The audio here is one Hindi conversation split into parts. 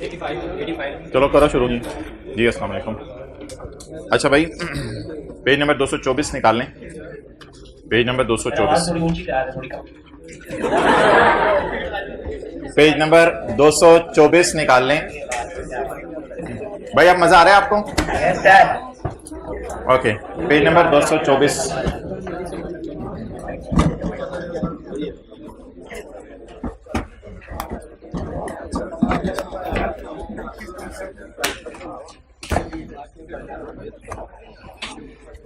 चलो करो शुरू जी अस्सलाम वालेकुम। अच्छा भाई, पेज नंबर 224 निकाल लें। पेज नंबर 224, पेज नंबर 224 निकाल लें। भाई अब मजा आ रहा है आपको? Okay, page number 224।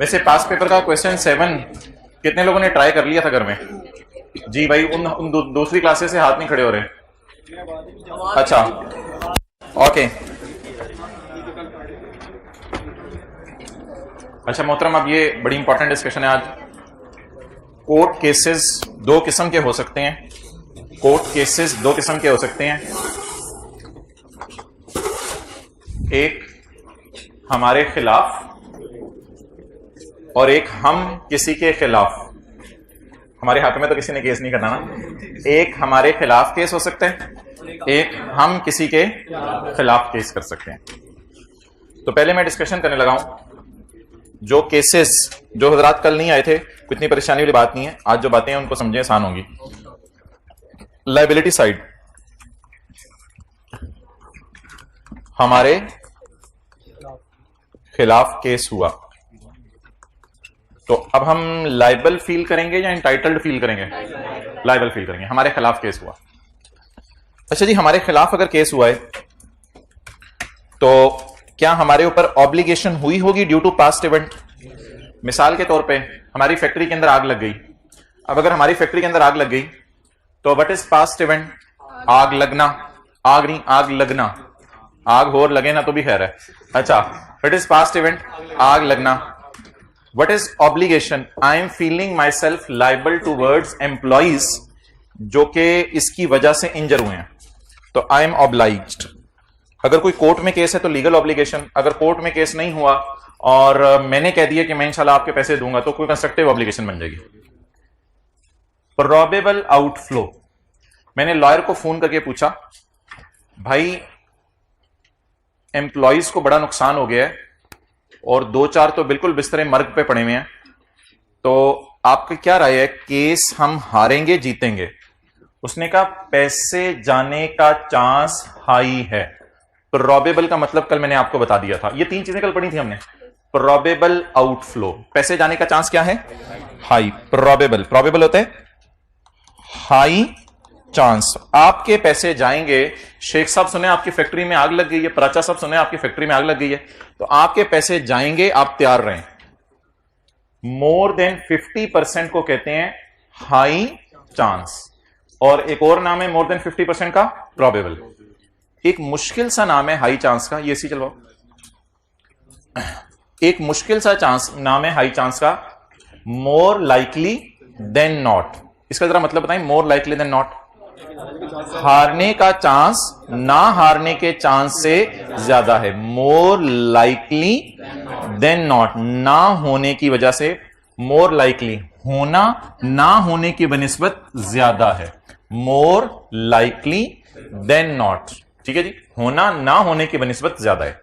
वैसे पास पेपर का क्वेश्चन 7 कितने लोगों ने ट्राई कर लिया था घर में? जी भाई, उन दूसरी क्लासेस से हाथ नहीं खड़े हो रहे। अच्छा ओके। अच्छा मोहतरम, अब ये बड़ी इंपॉर्टेंट डिस्कशन है आज। कोर्ट केसेस दो किस्म के हो सकते हैं। कोर्ट केसेस दो किस्म के हो सकते हैं। एक हमारे खिलाफ और एक हम किसी के खिलाफ। हमारे हक में तो किसी ने केस नहीं करना ना। एक हमारे खिलाफ केस हो सकता है, एक हम किसी के खिलाफ केस कर सकते हैं। तो पहले मैं डिस्कशन करने लगा हूं जो केसेस, जो हजरात कल नहीं आए थे, इतनी परेशानी वाली बात नहीं है। आज जो बातें हैं उनको समझे, आसान होंगी। लायबिलिटी साइड, हमारे खिलाफ केस हुआ तो अब हम लाइबल फील करेंगे या इंटाइटल्ड फील करेंगे? लाइबल फील करेंगे। हमारे खिलाफ केस हुआ। अच्छा जी, हमारे खिलाफ अगर केस हुआ है तो क्या हमारे ऊपर ऑब्लिगेशन हुई होगी ड्यू टू पास्ट इवेंट? मिसाल के तौर पे हमारी फैक्ट्री के अंदर आग लग गई। अब अगर हमारी फैक्ट्री के अंदर आग लग गई तो व्हाट इज पास्ट इवेंट? आग लगना। आग नहीं, आग लगना। आग हो और लगे ना तो भी खैर है। अच्छा, व्हाट इज पास्ट इवेंट? आग लगना। What is obligation? I am feeling my self liable towards employees जो कि इसकी वजह से इंजर हुए हैं, तो आई एम ऑब्लाइज्ड। अगर कोई कोर्ट में केस है तो लीगल ऑब्लिगेशन। अगर कोर्ट में केस नहीं हुआ और मैंने कह दिया कि मैं इंशाल्लाह आपके पैसे दूंगा तो कोई कंस्ट्रक्टिव ऑब्लिगेशन बन जाएगी। प्रोबेबल आउटफ्लो, मैंने लॉयर को फोन करके पूछा, भाई एम्प्लॉइज को बड़ा नुकसान हो गया है और 2-4 तो बिल्कुल बिस्तरे मर्ग पे पड़े हुए हैं, तो आपकी क्या राय है, केस हम हारेंगे जीतेंगे? उसने कहा पैसे जाने का चांस हाई है। प्रोबेबल का मतलब कल मैंने आपको बता दिया था। ये 3 चीजें कल पढ़ी थी हमने। प्रोबेबल आउटफ्लो, पैसे जाने का चांस क्या है? हाई। प्रोबेबल, प्रोबेबल होता है हाई चांस, आपके पैसे जाएंगे। शेख साहब सुने आपकी फैक्ट्री में आग लग गई है, प्राचा साहब सुने आपकी फैक्ट्री में आग लग गई है, तो आपके पैसे जाएंगे, आप तैयार रहें। मोर देन 50% को कहते हैं हाई चांस, और एक और नाम है मोर देन 50% का, प्रोबेबल। एक मुश्किल सा नाम है हाई चांस का, ये सी चलवाओ। एक मुश्किल सा चांस नाम है हाई चांस का, मोर लाइकली देन नॉट। इसका जरा मतलब बताएं, मोर लाइकली देन नॉट। हारने का चांस ना हारने के चांस से ज्यादा है। मोर लाइकली देन नॉट, ना होने की वजह से मोर लाइकली, होना ना होने की बनिस्बत ज्यादा है। मोर लाइकली देन नॉट, ठीक है जी, होना ना होने की बनिस्बत ज्यादा है।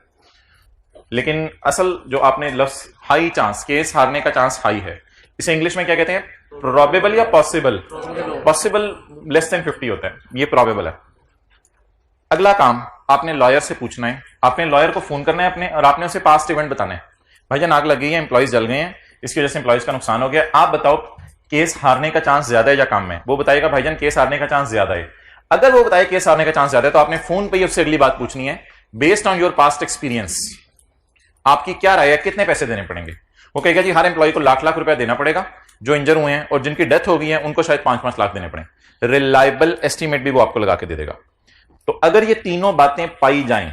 लेकिन असल जो आपने लफ्ज हाई चांस, केस हारने का चांस हाई है, इसे इंग्लिश में क्या कहते हैं? प्रोबेबल या पॉसिबल? पॉसिबल लेस देन 50 होता है, ये प्रोबेबल है। अगला काम आपने लॉयर से पूछना है। आपने लॉयर को फोन करना है अपने, और आपने उसे पास्ट इवेंट बताना है। भाईजान आग लग गई है, एम्प्लॉइज जल गए हैं, इसकी वजह से एम्प्लॉइज का नुकसान हो गया, आप बताओ केस हारने का चांस ज्यादा है या कम है? वो बताएगा भाईजान केस हारने का चांस ज्यादा है। अगर वो बताए केस हारने का चांस ज्यादा है तो आपने फोन पे ही उससे अगली बात पूछनी है, based on your past experience आपकी क्या राय है, कितने पैसे देने पड़ेंगे? वो कहेगा जी हर एम्प्लॉय को लाख रुपया देना पड़ेगा, जो इंजर हुए हैं और जिनकी डेथ हो गई है उनको शायद 5-5 लाख देने पड़े। रिलायबल एस्टीमेट भी वो आपको लगा के दे देगा। तो अगर ये तीनों बातें पाई जाएं,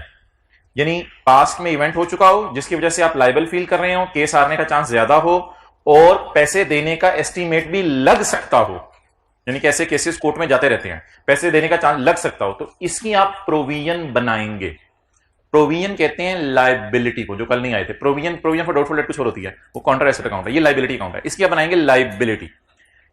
यानी पास्ट में इवेंट हो चुका हो जिसकी वजह से आप लायबल फील कर रहे हो, केस हारने का चांस ज्यादा हो और पैसे देने का एस्टीमेट भी लग सकता हो, यानी कि ऐसे केसेस कोर्ट में जाते रहते हैं, पैसे देने का चांस लग सकता हो, तो इसकी आप प्रोविजन बनाएंगे। प्रोविजन कहते हैं लाइबिलिटी को, जो कल नहीं आए थे। प्रोविजन फॉर डाउटफुल डेट कुछ और होती है, वो काउंटर एसेट अकाउंट है, ये लाइबिलिटी अकाउंट है। इसकी आप बनाएंगे लाइबिलिटी,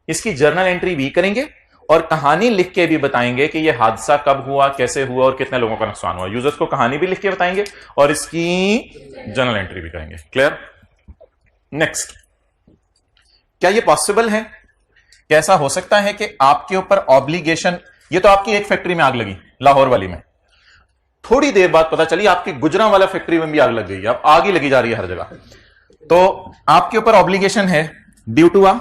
इसकी जर्नल एंट्री भी करेंगे और कहानी लिख के भी बताएंगे कि यह हादसा कब हुआ, कैसे हुआ और कितने लोगों का नुकसान हुआ। यूजर्स को कहानी भी लिख के बताएंगे और इसकी जर्नल एंट्री भी करेंगे। क्लियर? नेक्स्ट, क्या यह पॉसिबल है? कैसा हो सकता है कि आपके ऊपर ऑब्लिगेशन, ये तो आपकी एक फैक्ट्री में आग लगी लाहौर वाली में, थोड़ी देर बाद पता चली आपकी गुजरांवाला फैक्ट्री में भी आग लग गई, अब आग ही लगी जा रही है हर जगह, तो आपके ऊपर ऑब्लिगेशन है due to a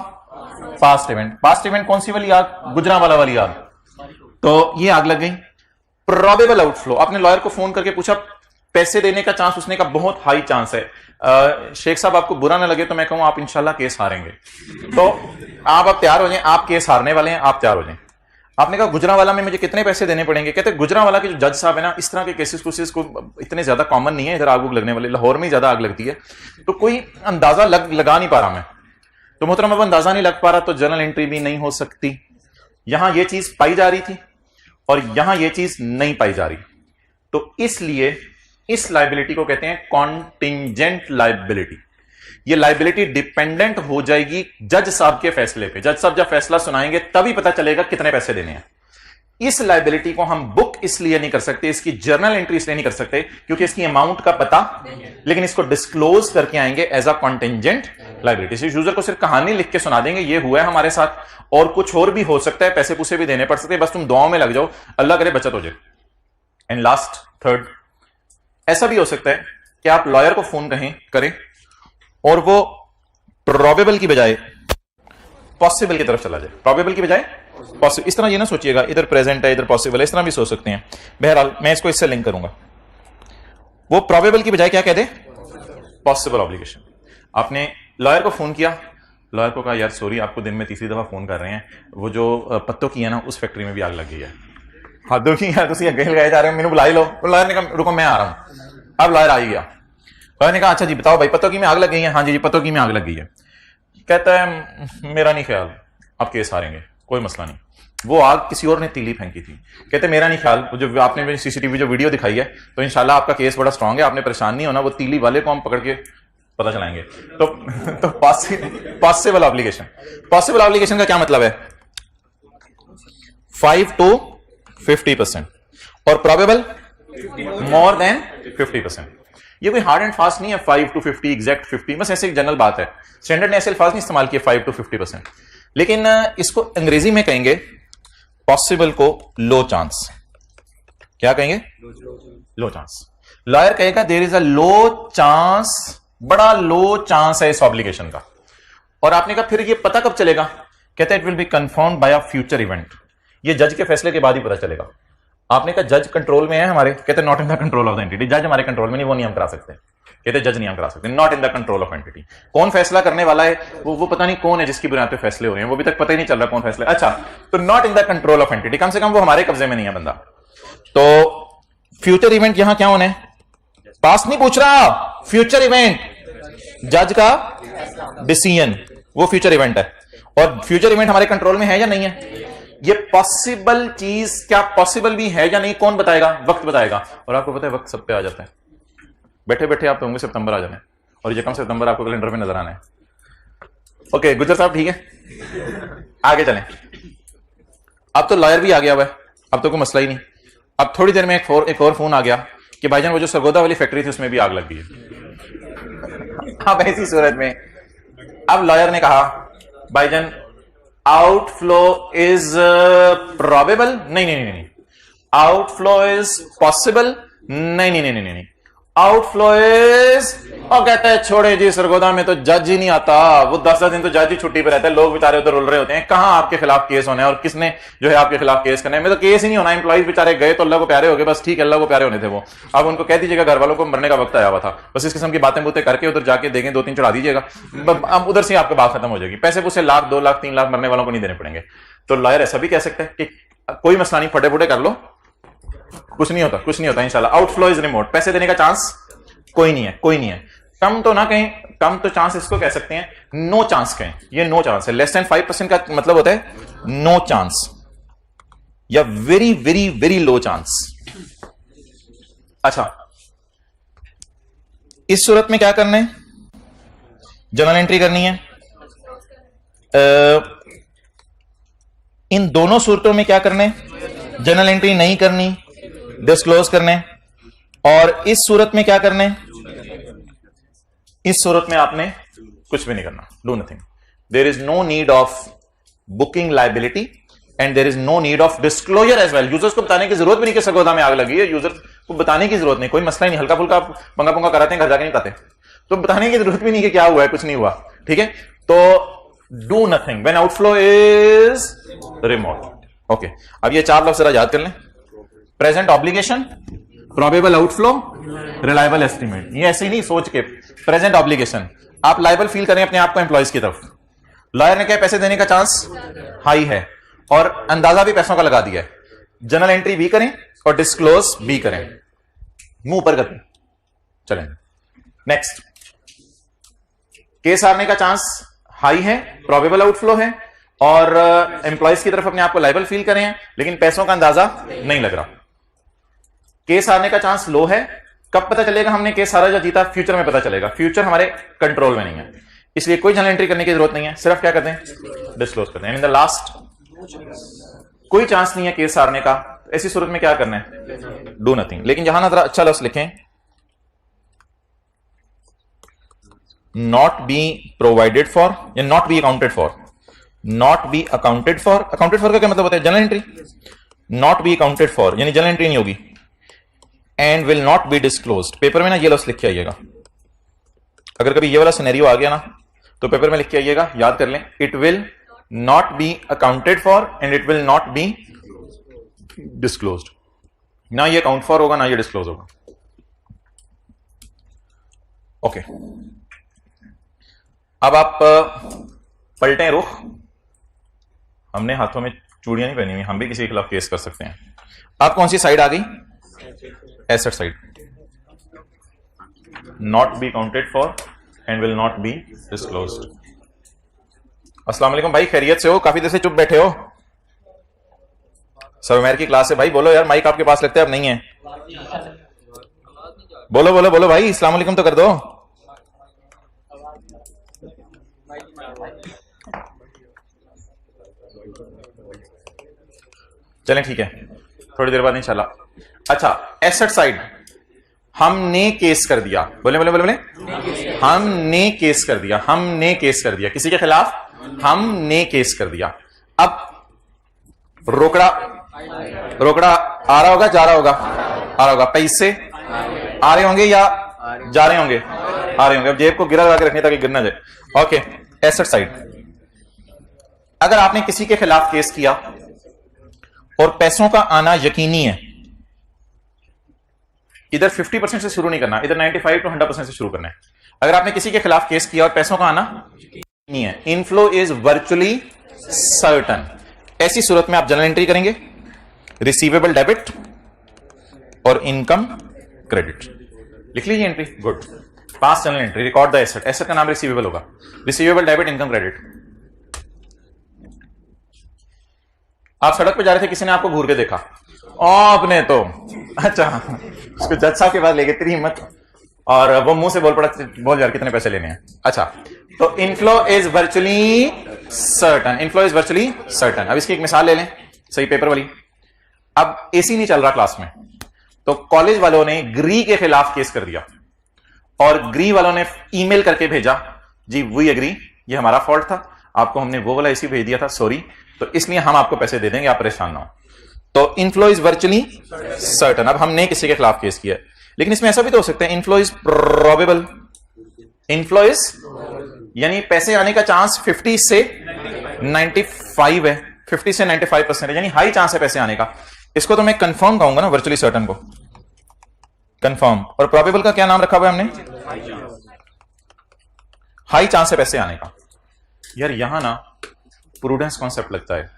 past event. Past event कौन सी वाली आग? गुजरांवाला वाली आग। तो ये आग लग गई। प्रोबेबल आउटफ्लो, आपने लॉयर को फोन करके पूछा पैसे देने का चांस, उसने कहा बहुत हाई चांस है। शेख साहब आपको बुरा ना लगे तो मैं कहूं आप इंशाल्लाह केस हारेंगे, तो आप तैयार हो जाएं, आप केस हारने वाले हैं, आप तैयार हो जाएं। आपने कहा गुजरांवाला में मुझे कितने पैसे देने पड़ेंगे? कहते गुजरांवाला के जो जज साहब है ना, इस तरह के केसेस को इतने ज्यादा कॉमन नहीं है इधर आग लगने वाले, लाहौर में ज्यादा आग लगती है, तो कोई अंदाजा लगा नहीं पा रहा मैं। तो मोहतरम अब अंदाजा नहीं लग पा रहा तो जर्नल एंट्री भी नहीं हो सकती। यहां यह चीज पाई जा रही थी और यहां यह चीज नहीं पाई जा रही, तो इसलिए इस लायबिलिटी को कहते हैं कॉन्टिंजेंट लायबिलिटी। ये लायबिलिटी डिपेंडेंट हो जाएगी जज साहब के फैसले पे। जज साहब जब फैसला सुनाएंगे तभी पता चलेगा कितने पैसे देने हैं। इस लायबिलिटी को हम बुक इसलिए नहीं कर सकते, इसकी जर्नल एंट्री इसलिए नहीं कर सकते क्योंकि इसकी अमाउंट का पता, लेकिन इसको डिस्क्लोज करके आएंगे as a contingent liability. User को सिर्फ कहानी लिख के सुना देंगे ये हुआ है हमारे साथ और कुछ और भी हो सकता है, पैसे पूसे भी देने पड़ सकते हैं, बस तुम दुआओं में लग जाओ, अल्लाह करे बचत हो जाए। एंड लास्ट थर्ड, ऐसा भी हो सकता है कि आप लॉयर को फोन करें और वो प्रोबेबल की बजाय पॉसिबल की तरफ चला जाए। प्रोबेबल की बजाय पॉसिबल, इस तरह ये ना सोचिएगा इधर प्रेजेंट है इधर पॉसिबल है, इस तरह भी सोच सकते हैं। बहरहाल मैं इसको इससे लिंक करूंगा। वो प्रोबेबल की बजाय क्या कह दे? Possible obligation. आपने लॉयर को फोन किया, लॉयर को कहा यार सॉरी आपको दिन में तीसरी दफा फोन कर रहे हैं, वो जो पत्तों की है ना उस फैक्ट्री में भी आग लग गई है। हाँ दो की तुम अगे लगाए जा रहे हो, मैंने बुला लो। लॉयर ने कहा रुको मैं आ रहा हूं। अब लॉयर आ ही गया। लॉयर ने कहा अच्छा जी बताओ भाई पत्तों की में आग लग गई है? हाँ जी पत्तों की में आग लग गई है। कहता है मेरा नहीं ख्याल आप केस हारेंगे, कोई मसला नहीं, वो आग किसी और ने तीली फेंकी थी। कहते मेरा नहीं ख्याल, जो आपने सीसीटीवी जो वीडियो दिखाई है तो इंशाल्लाह आपका केस बड़ा स्ट्रांग है, आपने परेशान नहीं होना, वो तीली वाले को हम पकड़ के पता चलाएंगे। तो पॉसिबल ऑब्लिगेशन। पॉसिबल ऑब्लिगेशन का क्या मतलब है? 5 to 50% और प्रोबेबल मोर देन 50%। ये कोई हार्ड एंड फास्ट नहीं है 5 to 50 एग्जैक्ट 50, बस ऐसे एक जनरल बात है। स्टैंडर्ड ने ऐसे अल्फाज नहीं इस्तेमाल किए 5 to 50%, लेकिन इसको अंग्रेजी में कहेंगे पॉसिबल को लो चांस। क्या कहेंगे? Low chance. लॉयर कहेगा there is a low chance, बड़ा लो चांस है इस ऑब्लिगेशन का। और आपने कहा फिर ये पता कब चलेगा? कहते हैं it will be confirmed by a future event. ये जज के फैसले के बाद ही पता चलेगा। आपने कहा जज कंट्रोल में है हमारे, कहते not in the control of the entity. जज हमारे कंट्रोल में नहीं, वो नहीं हम करा सकते। कहते जज नहीं हम करा सकते, not in the control of entity. कौन फैसला करने वाला है वो पता नहीं कौन है जिसकी बुनियाद पे फैसले हो रहे हैं, वो अभी तक पता ही नहीं चल रहा कौन फैसला। अच्छा तो not in the control of entity, कम से कम वो हमारे कब्जे में नहीं है बंदा। तो फ्यूचर इवेंट यहां क्या होना है? पास्ट नहीं पूछ रहा, फ्यूचर इवेंट, जज का डिसीजन वो फ्यूचर इवेंट है। और फ्यूचर इवेंट हमारे कंट्रोल में है या नहीं है? ये पॉसिबल चीज क्या पॉसिबल भी है या नहीं कौन बताएगा? वक्त बताएगा। और आपको पता है वक्त सब पे आ जाता है, बैठे बैठे आप तो होंगे सितंबर आ जाने और ये कम सितंबर आपको कैलेंडर में नजर आना है। ओके गुजर साहब ठीक है, आगे चलें। अब तो लॉयर भी आ गया हुआ है, अब तो कोई मसला ही नहीं। अब थोड़ी देर में एक और फोन आ गया कि भाईजान वो जो सरगोदा वाली फैक्ट्री थी उसमें भी आग लग गई है। अब ऐसी सूरत में अब लॉयर ने कहा भाईजान आउटफ्लो इज प्रोबेबल, नहीं, आउटफ्लो इज पॉसिबल, नहीं, आउटफ्लो इज, और कहता है छोड़े जी सरगोदा में तो जज ही नहीं आता, वो 10 दिन तो जज ही छुट्टी पे रहता है, लोग बेचारे उधर रुल रहे होते हैं, कहां आपके खिलाफ केस होना है और किसने जो है आपके खिलाफ केस करना है। मैं तो केस ही नहीं होना, एम्प्लॉइज बेचारे गए तो अल्लाह को प्यारे हो गए, बस ठीक है अल्लाह को प्यारे होने थे वो। अब उनको कह दीजिएगा घर वालों को मरने का वक्त आया हुआ था, बस इस किस्म की बातें बूतें करके उधर जाके देखें 2-3 चढ़ा दीजिएगा, अब उधर से आपकी बात खत्म हो जाएगी। पैसे पूसे 1 लाख 2 लाख 3 लाख मरने वालों को नहीं देने पड़ेंगे। तो लॉयर ऐसा भी कह सकता है कि कोई मसला नहीं, फटे फुटे कर लो, कुछ नहीं होता इंशाल्लाह, आउटफ्लो इज रिमोट, पैसे देने का चांस कोई नहीं है। कम तो ना कहें, कम तो चांस इसको कह सकते हैं, नो चांस कहें, ये नो चांस है। लेस देन 5% का मतलब होता है नो चांस या very very very low chance. अच्छा इस सूरत में क्या करना है? जर्नल एंट्री करनी है। इन दोनों सूरतों में क्या करने, जर्नल एंट्री नहीं करनी, डिस्क्लोज करने। और इस सूरत में क्या करने, इस सूरत में आपने कुछ भी नहीं करना, do nothing. There is no need of booking liability and there is no need of disclosure as well. Users को बताने की जरूरत भी नहीं कि सरगोदा में आग लगी है, यूजर को बताने की जरूरत नहीं, कोई मसला ही नहीं, हल्का फुल्का पंगा पंगा कराते हैं, घर जाके नहीं बताते, तो बताने की जरूरत भी नहीं कि क्या हुआ है, कुछ नहीं हुआ, ठीक है। तो do nothing when outflow is remote. Okay, अब ये चार लफ्ज जरा याद कर लें। Present obligation, probable outflow, reliable estimate. ये ऐसे ही नहीं सोच के, प्रेजेंट ऑब्लिगेशन, आप लायबल फील करें अपने आप को एम्प्लॉयज की तरफ। लॉयर ने क्या पैसे देने का चांस हाई है और अंदाजा भी पैसों का लगा दिया है। जर्नल एंट्री भी करें और डिस्क्लोज भी करें, मुंह ऊपर करके चलें। नेक्स्ट, केस हारने का चांस हाई है, प्रोबेबल आउटफ्लो है और एम्प्लॉयज की तरफ अपने आप को लायबल फील करें हैं, लेकिन पैसों का अंदाजा नहीं लग रहा। केस हारने का चांस लो है। कब पता चलेगा हमने केस हारा या जीता? फ्यूचर में पता चलेगा, फ्यूचर हमारे कंट्रोल में नहीं है, इसलिए कोई जर्नल एंट्री करने की जरूरत नहीं है, सिर्फ क्या करते हैं, डिस्क्लोज करते हैं। इन द लास्ट कोई चांस नहीं है केस हारने का, ऐसी सूरत में क्या करना है, डू नथिंग। लेकिन यहां ना जरा अच्छा लफ्ज लिखें, नॉट बी प्रोवाइडेड फॉर या not be accounted for. Not be accounted for, accounted for का क्या मतलब होता है, journal entry. Not be accounted for यानी जर्नल एंट्री नहीं होगी। And will not be disclosed, paper में ना ये लफ्ज लिख के आइएगा। अगर कभी ये वाला सिनेरियो आ गया ना तो पेपर में लिख के आइएगा, याद कर लें, it will not be accounted for and it will not be disclosed. ना ये अकाउंट फॉर होगा ना ये डिस्क्लोज होगा। ओके, अब आप पलटें रुख। हमने हाथों में चूड़ियां नहीं पहनी हुई, हम भी किसी के खिलाफ केस कर सकते हैं। आप कौन सी साइड आ गई, asset side. Not be counted for and will not be disclosed. अस्सलाम वालेकुम भाई, खैरियत से हो? काफी देर से चुप बैठे हो। सब मेर की क्लास है भाई, बोलो यार, माइक आपके पास लगता है अब नहीं है। बोलो बोलो बोलो भाई, अस्सलाम वालेकुम तो कर दो। चलें ठीक है, थोड़ी देर बाद इंशाल्लाह। अच्छा, एसेट साइड हमने केस कर दिया, बोले बोले बोले बोले, हमने केस कर दिया, हमने केस कर दिया किसी के खिलाफ, हमने केस कर दिया। अब रोकड़ा, रोकड़ा आ रहा होगा, जा रहा होगा, आ रहा होगा, पैसे आ रहे होंगे या जा रहे होंगे, आ रहे होंगे। अब जेब को गिरा लगा के रखने ताकि गिर ना जाए। ओके, एसेट साइड, अगर आपने किसी के खिलाफ केस किया और पैसों का आना यकीनी है, इधर 50% से शुरू नहीं करना, इधर 95 to 100% से शुरू करना है। अगर आपने किसी के खिलाफ केस किया और पैसों का आना नहीं है, इनफ्लो इज वर्चुअली सर्टन, ऐसी सूरत में आप जर्नल एंट्री करेंगे, रिसीवेबल डेबिट और इनकम क्रेडिट। लिख लीजिए entry, good. Pass journal entry, record the asset, asset का नाम रिसीवेबल होगा, रिसीवेबल डेबिट इनकम क्रेडिट। आप सड़क पे जा रहे थे, किसी ने आपको घूर के देखा, आपने तो अच्छा उसको जज साहब के पास लेके तेरी हिम्मत, और वो मुंह से बोल पड़ा, बोल यार कितने पैसे लेने हैं। अच्छा, तो inflow is virtually certain, inflow is virtually certain. अब इसकी एक मिसाल ले लें, सही पेपर वाली। अब एसी नहीं चल रहा क्लास में, तो कॉलेज वालों ने ग्री के खिलाफ केस कर दिया और ग्री वालों ने ईमेल करके भेजा, जी वी एग्री, ये हमारा फॉल्ट था, आपको हमने वो वाला एसी भेज दिया था, सॉरी, तो इसलिए हम आपको पैसे दे देंगे, आप परेशान ना हो। तो इनफ्लो इज वर्चुअली सर्टन। अब हमने किसी के खिलाफ केस किया, लेकिन इसमें ऐसा भी तो हो सकता है, inflow is probable. Inflow is यानी पैसे आने का चांस 50 से 95 है, 50 से 95% है, यानी हाई चांस है पैसे आने का। इसको तो मैं कंफर्म कहूंगा ना, वर्चुअली सर्टन को कंफर्म। और प्रोबेबल का क्या नाम रखा हुआ है हमने, हाई चांस है पैसे आने का। यार यहां ना प्रूडेंस कॉन्सेप्ट लगता है,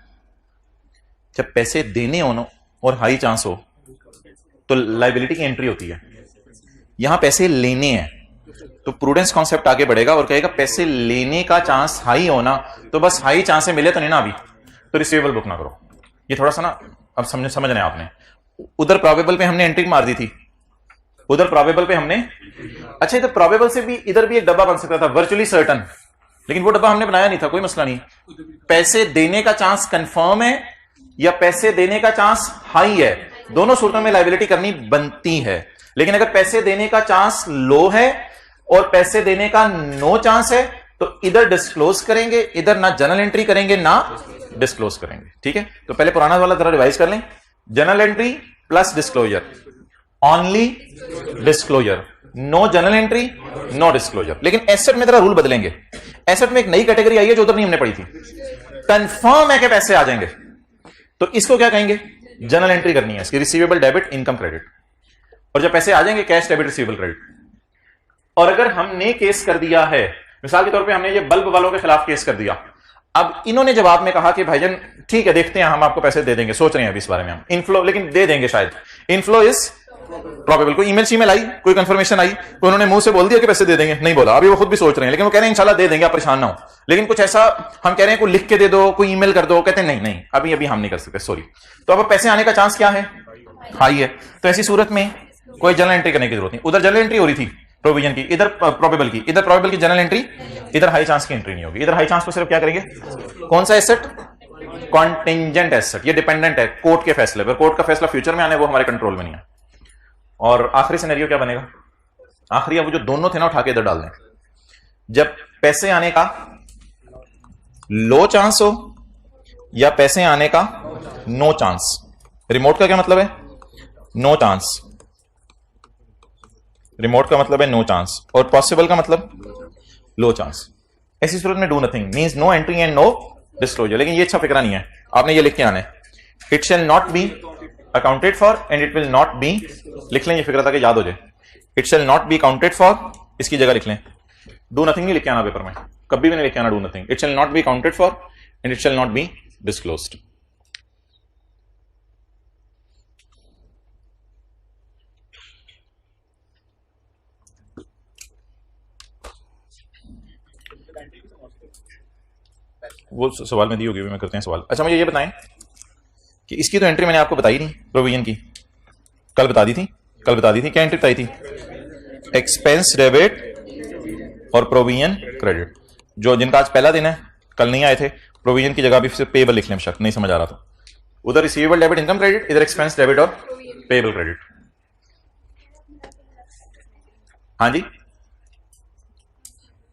जब पैसे देने हो और हाई चांस हो तो लायबिलिटी की एंट्री होती है, यहां पैसे लेने हैं तो प्रूडेंस कॉन्सेप्ट आगे बढ़ेगा और कहेगा पैसे लेने का चांस हाई होना, तो बस हाई चांस से मिले तो नहीं ना अभी, तो रिसीवेबल बुक ना करो। ये थोड़ा सा ना अब समझ रहे हैं आपने। उधर प्रोबेबल पे हमने एंट्री मार दी थी, उधर प्रोबेबल पे हमने, अच्छा इधर प्रोबेबल से भी इधर भी एक डब्बा बन सकता था, वर्चुअली सर्टन, लेकिन वो डब्बा हमने बनाया नहीं था, कोई मसला नहीं। पैसे देने का चांस कंफर्म है या पैसे देने का चांस हाई है, दोनों सूरतों में लायबिलिटी करनी बनती है। लेकिन अगर पैसे देने का चांस लो है और पैसे देने का नो चांस है तो इधर डिस्क्लोज करेंगे, इधर ना जर्नल एंट्री करेंगे ना डिस्क्लोज करेंगे। ठीक है, तो पहले पुराना वाला जरा रिवाइज कर लें। General entry plus disclosure, only disclosure, no general entry no disclosure. लेकिन एसेट में जरा रूल बदलेंगे। एसेट में एक नई कैटेगरी आई है जो उधर नहीं हमने पढ़ी थी। कंफर्म है कि पैसे आ जाएंगे तो इसको क्या कहेंगे, जनरल एंट्री करनी है इसकी, रिसीवेबल डेबिट इनकम क्रेडिट। और जब पैसे आ जाएंगे कैश डेबिट रिसीवेबल क्रेडिट। और अगर हमने केस कर दिया है, मिसाल के तौर पे हमने ये बल्ब वालों के खिलाफ केस कर दिया, अब इन्होंने जवाब में कहा कि भाईजान ठीक है देखते हैं, हम आपको पैसे दे देंगे, सोच रहे हैं अभी इस बारे में हम इनफ्लो, लेकिन दे देंगे शायद, इनफ्लो इज प्रोबेबल। कोई ईमेल आई, कोई कंफर्मेशन आई, तो उन्होंने मुंह से बोल दिया कि पैसे दे देंगे, नहीं बोला, अभी वो खुद भी सोच रहे हैं, लेकिन वो कह रहे हैं इंशाल्लाह दे देंगे, आप परेशान ना हो। लेकिन कुछ ऐसा हम कह रहे हैं कोई लिख के दे दो, कोई ईमेल कर दो, कहते हैं नहीं नहीं अभी अभी हम नहीं कर सकते, सॉरी। तो अब पैसे आने का चांस क्या है, हाई है। तो ऐसी सूरत में कोई जनरल एंट्री करने की जरूरत नहीं। उधर जनरल एंट्री हो रही थी प्रोविजन की, इधर प्रोबेबल की, इधर प्रोबेबल की जनरल एंट्री, इधर हाई चांस की एंट्री नहीं होगी। इधर हाई चांस को सिर्फ क्या करेंगे, कौन सा एसेट, कॉन्टिंजेंट एसेट, ये डिपेंडेंट है कोर्ट के फैसले पर। कोर्ट का फैसला फ्यूचर में आने वो हमारे कंट्रोल में नहीं है। और आखिरी सिनेरियो क्या बनेगा, आखिरी अब जो दोनों थे ना उठा के इधर डाल दें। जब पैसे आने का लो चांस हो या पैसे आने का नो चांस। रिमोट का क्या मतलब है, नो चांस। रिमोट का मतलब है नो चांस और पॉसिबल का मतलब लो चांस। ऐसी सूरत में do nothing means no entry and no disclosure. लेकिन ये अच्छा फिक्रा नहीं है, आपने ये लिख के आना है, it shall not be accounted for and it will not B, लिख लें ये फिक्र था कि याद हो जाए। It shall not be accounted for, इसकी जगह लिख लें डू नथिंग, नहीं लिख के आना पेपर में, कभी भी नहीं लिख के आना do nothing. It shall not be accounted for and it shall not be disclosed. वो सवाल में दी होगी, मैं करते हैं सवाल। अच्छा मुझे ये बताएं कि इसकी तो एंट्री मैंने आपको बताई नहीं, प्रोविजन की कल बता दी थी, क्या एंट्री बताई थी, एक्सपेंस डेबिट और प्रोविजन क्रेडिट। जो जिनका आज पहला दिन है, कल नहीं आए थे, प्रोविजन की जगह भी सिर्फ पेबल लिख लें, शक नहीं समझ आ रहा था। उधर रिसीवेबल डेबिट इनकम क्रेडिट, इधर एक्सपेंस डेबिट और पेबल क्रेडिट। हाँ जी,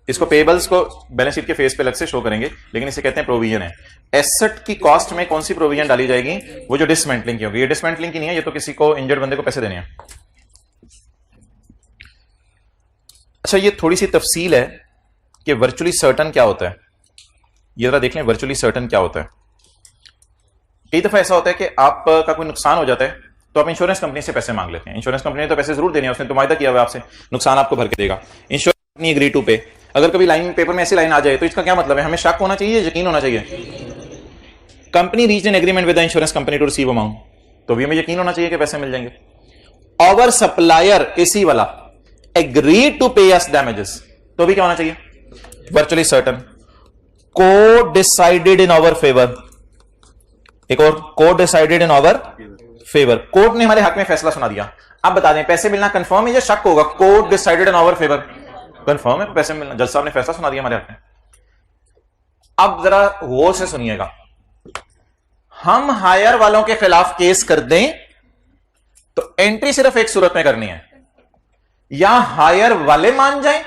इसको पेबल्स को बैलेंस शीट के फेस पे अलग से शो करेंगे, लेकिन इसे कहते हैं प्रोविजन है। एसेट की कॉस्ट में कौन सी प्रोविजन डाली जाएगी, वो जो डिसमेंटलिंग की होगी। ये डिसमेंटलिंग की नहीं है, ये तो किसी को इंजर्ड बंदे को पैसे देने हैं। अच्छा ये थोड़ी सी तफसील है कि वर्चुअली सर्टन क्या होता है, ये जरा देख लें वर्चुअली सर्टन क्या होता है। कई दफा ऐसा होता है कि आपका कोई नुकसान हो जाता है तो आप इंश्योरेंस कंपनी से पैसे मांग लेते हैं। इंश्योरेंस कंपनी ने तो पैसे जरूर देने हैं, उसने तो वायदा किया हुआ आपसे नुकसान आपको भर के देगा, इंश्योरेंस कंपनी एग्री टू पे। अगर कभी लाइन पेपर में ऐसी लाइन आ जाए तो इसका क्या मतलब है, हमें शक होना चाहिए, यकीन होना चाहिए। Company reach an agreement with the insurance company to receive amount, तो भी हमें यकीन होना चाहिए कि पैसे मिल जाएंगे। आवर सप्लायर एसी वाला agree to pay us damages, तो भी क्या होना चाहिए, virtually certain. Court decided in our favour, एक और court decided in our favour, court ने हमारे हक में फैसला सुना दिया। अब बता दें पैसे मिलना कंफर्म है या शक होगा, court decided in our favour confirm है, पैसे मिलना, जज साहब ने फैसला सुना दिया हमारे हक में। अब जरा गौर से सुनिएगा, हम हायर वालों के खिलाफ केस कर दें तो एंट्री सिर्फ एक सूरत में करनी है, या हायर वाले मान जाएं,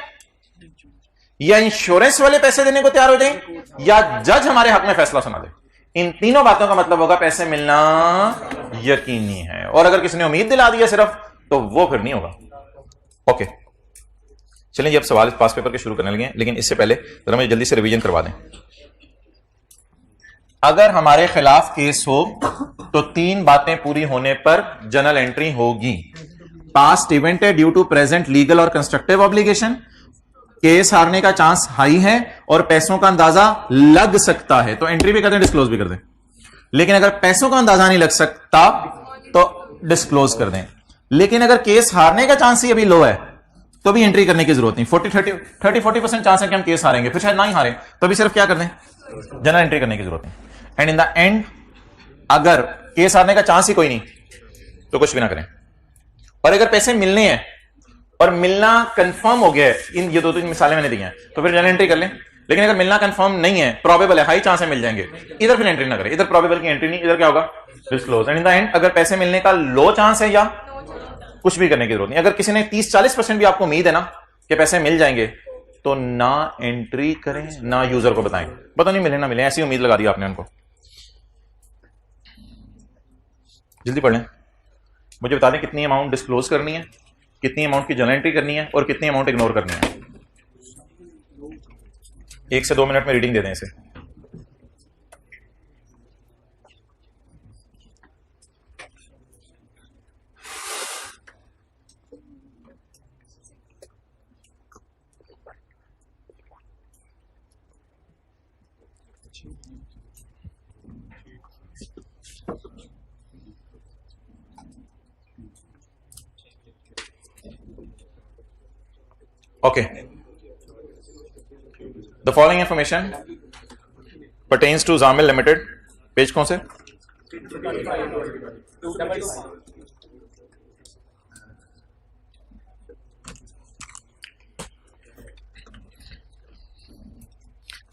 या इंश्योरेंस वाले पैसे देने को तैयार हो जाएं, या जज हमारे हक में फैसला सुना दे। इन तीनों बातों का मतलब होगा पैसे मिलना यकीनी है। और अगर किसी ने उम्मीद दिला दिया सिर्फ, तो वो फिर नहीं होगा। ओके चलिए अब सवाल पास पेपर के शुरू करने लगे, लेकिन इससे पहले जरा मुझे जल्दी से रिवीजन करवा दें। अगर हमारे खिलाफ केस हो तो तीन बातें पूरी होने पर जनरल एंट्री होगी। पास्ट इवेंट है ड्यू टू प्रेजेंट लीगल और कंस्ट्रक्टिव ऑब्लिगेशन, केस हारने का चांस हाई है और पैसों का अंदाजा लग सकता है, तो एंट्री भी कर दें, डिस्क्लोज भी कर दें। लेकिन अगर पैसों का अंदाजा नहीं लग सकता तो डिस्क्लोज कर दें। लेकिन अगर केस हारने का चांस ही अभी लो है तो भी एंट्री करने की जरूरत नहीं। 40% चांस है कि हम केस हारेंगे, फिर शायद ना ही हारे, तो भी सिर्फ क्या कर दें, जनरल एंट्री करने की जरूरत नहीं। एंड इन द एंड अगर केस हारने का चांस ही कोई नहीं तो कुछ भी ना करें। और अगर पैसे मिलने हैं और मिलना कंफर्म हो गया है, इन ये दो तीन मिसालें मैंने दी हैं, तो फिर जनरल एंट्री कर लें। लेकिन अगर मिलना कंफर्म नहीं है, प्रोबेबल है, हाई चांस है मिल जाएंगे, इधर फिर एंट्री ना करें, इधर प्रोबेबल की एंट्री नहीं, इधर क्या होगा disclose. And in the end अगर पैसे मिलने का लो चांस है या कुछ भी करने की जरूरत नहीं, अगर किसी ने 30-40% भी आपको उम्मीद है ना कि पैसे मिल जाएंगे, तो ना एंट्री करें ना यूजर को बताएं, पता नहीं मिले ना मिले, ऐसी उम्मीद लगा दी आपने उनको। जल्दी पढ़ लें, मुझे बता दें कितनी अमाउंट डिस्क्लोज करनी है, कितनी अमाउंट की जर्नल एंट्री करनी है और कितनी अमाउंट इग्नोर करनी है। 1 से 2 मिनट में रीडिंग दे दें इसे। Okay. The following information pertains to Zamil Limited. Page कौन से?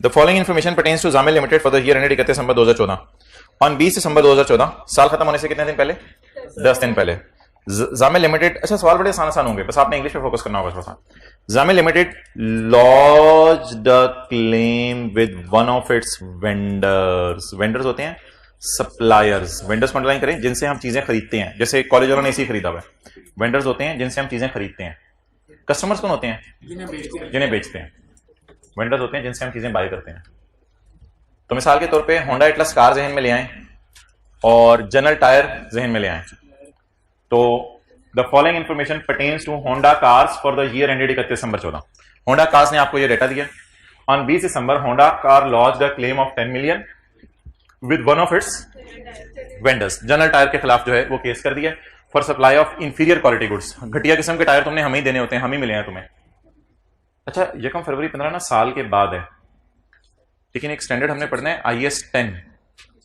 The following information pertains to Zamil Limited for the year ended 31 December 2014. On 20 दिसंबर 2014, साल खत्म होने से कितने दिन पहले? 10 दिन पहले। जामिल लिमिटेड, अच्छा सवाल बड़े आसान होंगे, बस आपने इंग्लिश पे फोकस करना होगा थोड़ा सा। Jamil limited lodged a claim with one of its vendors. Vendors होते हैं सप्लायर्स, वेंडर्स को अंडरलाइन करें, जिनसे हम चीजें खरीदते हैं, जैसे कॉलेज वालों ने इसी खरीदा हुआ है। वेंडर्स होते हैं जिनसे हम चीजें खरीदते हैं। कस्टमर्स कौन होते हैं? जिन्हें बेचते हैं। वेंडर्स होते हैं जिनसे हम चीजें बाय करते हैं। तो मिसाल के तौर पे होंडा एटलस कार जहन में ले आए और जनरल टायर जहन में ले आए, तो the following information pertains to Honda cars for the year ended 31 December 14। Honda cars ने आपको ये डेटा दिया। On 20 December Honda car launched the claim of 10 million with one of its vendors. General tyre के खिलाफ जो है वो केस कर दिया for supply of inferior quality goods. घटिया किस्म के टायर तुमने हमें ही देने होते हैं, हम ही मिले हैं तुम्हें। अच्छा, 1 फरवरी 15 ना साल के बाद है, लेकिन एक स्टैंडर्ड हमने पढ़ना है IS 10,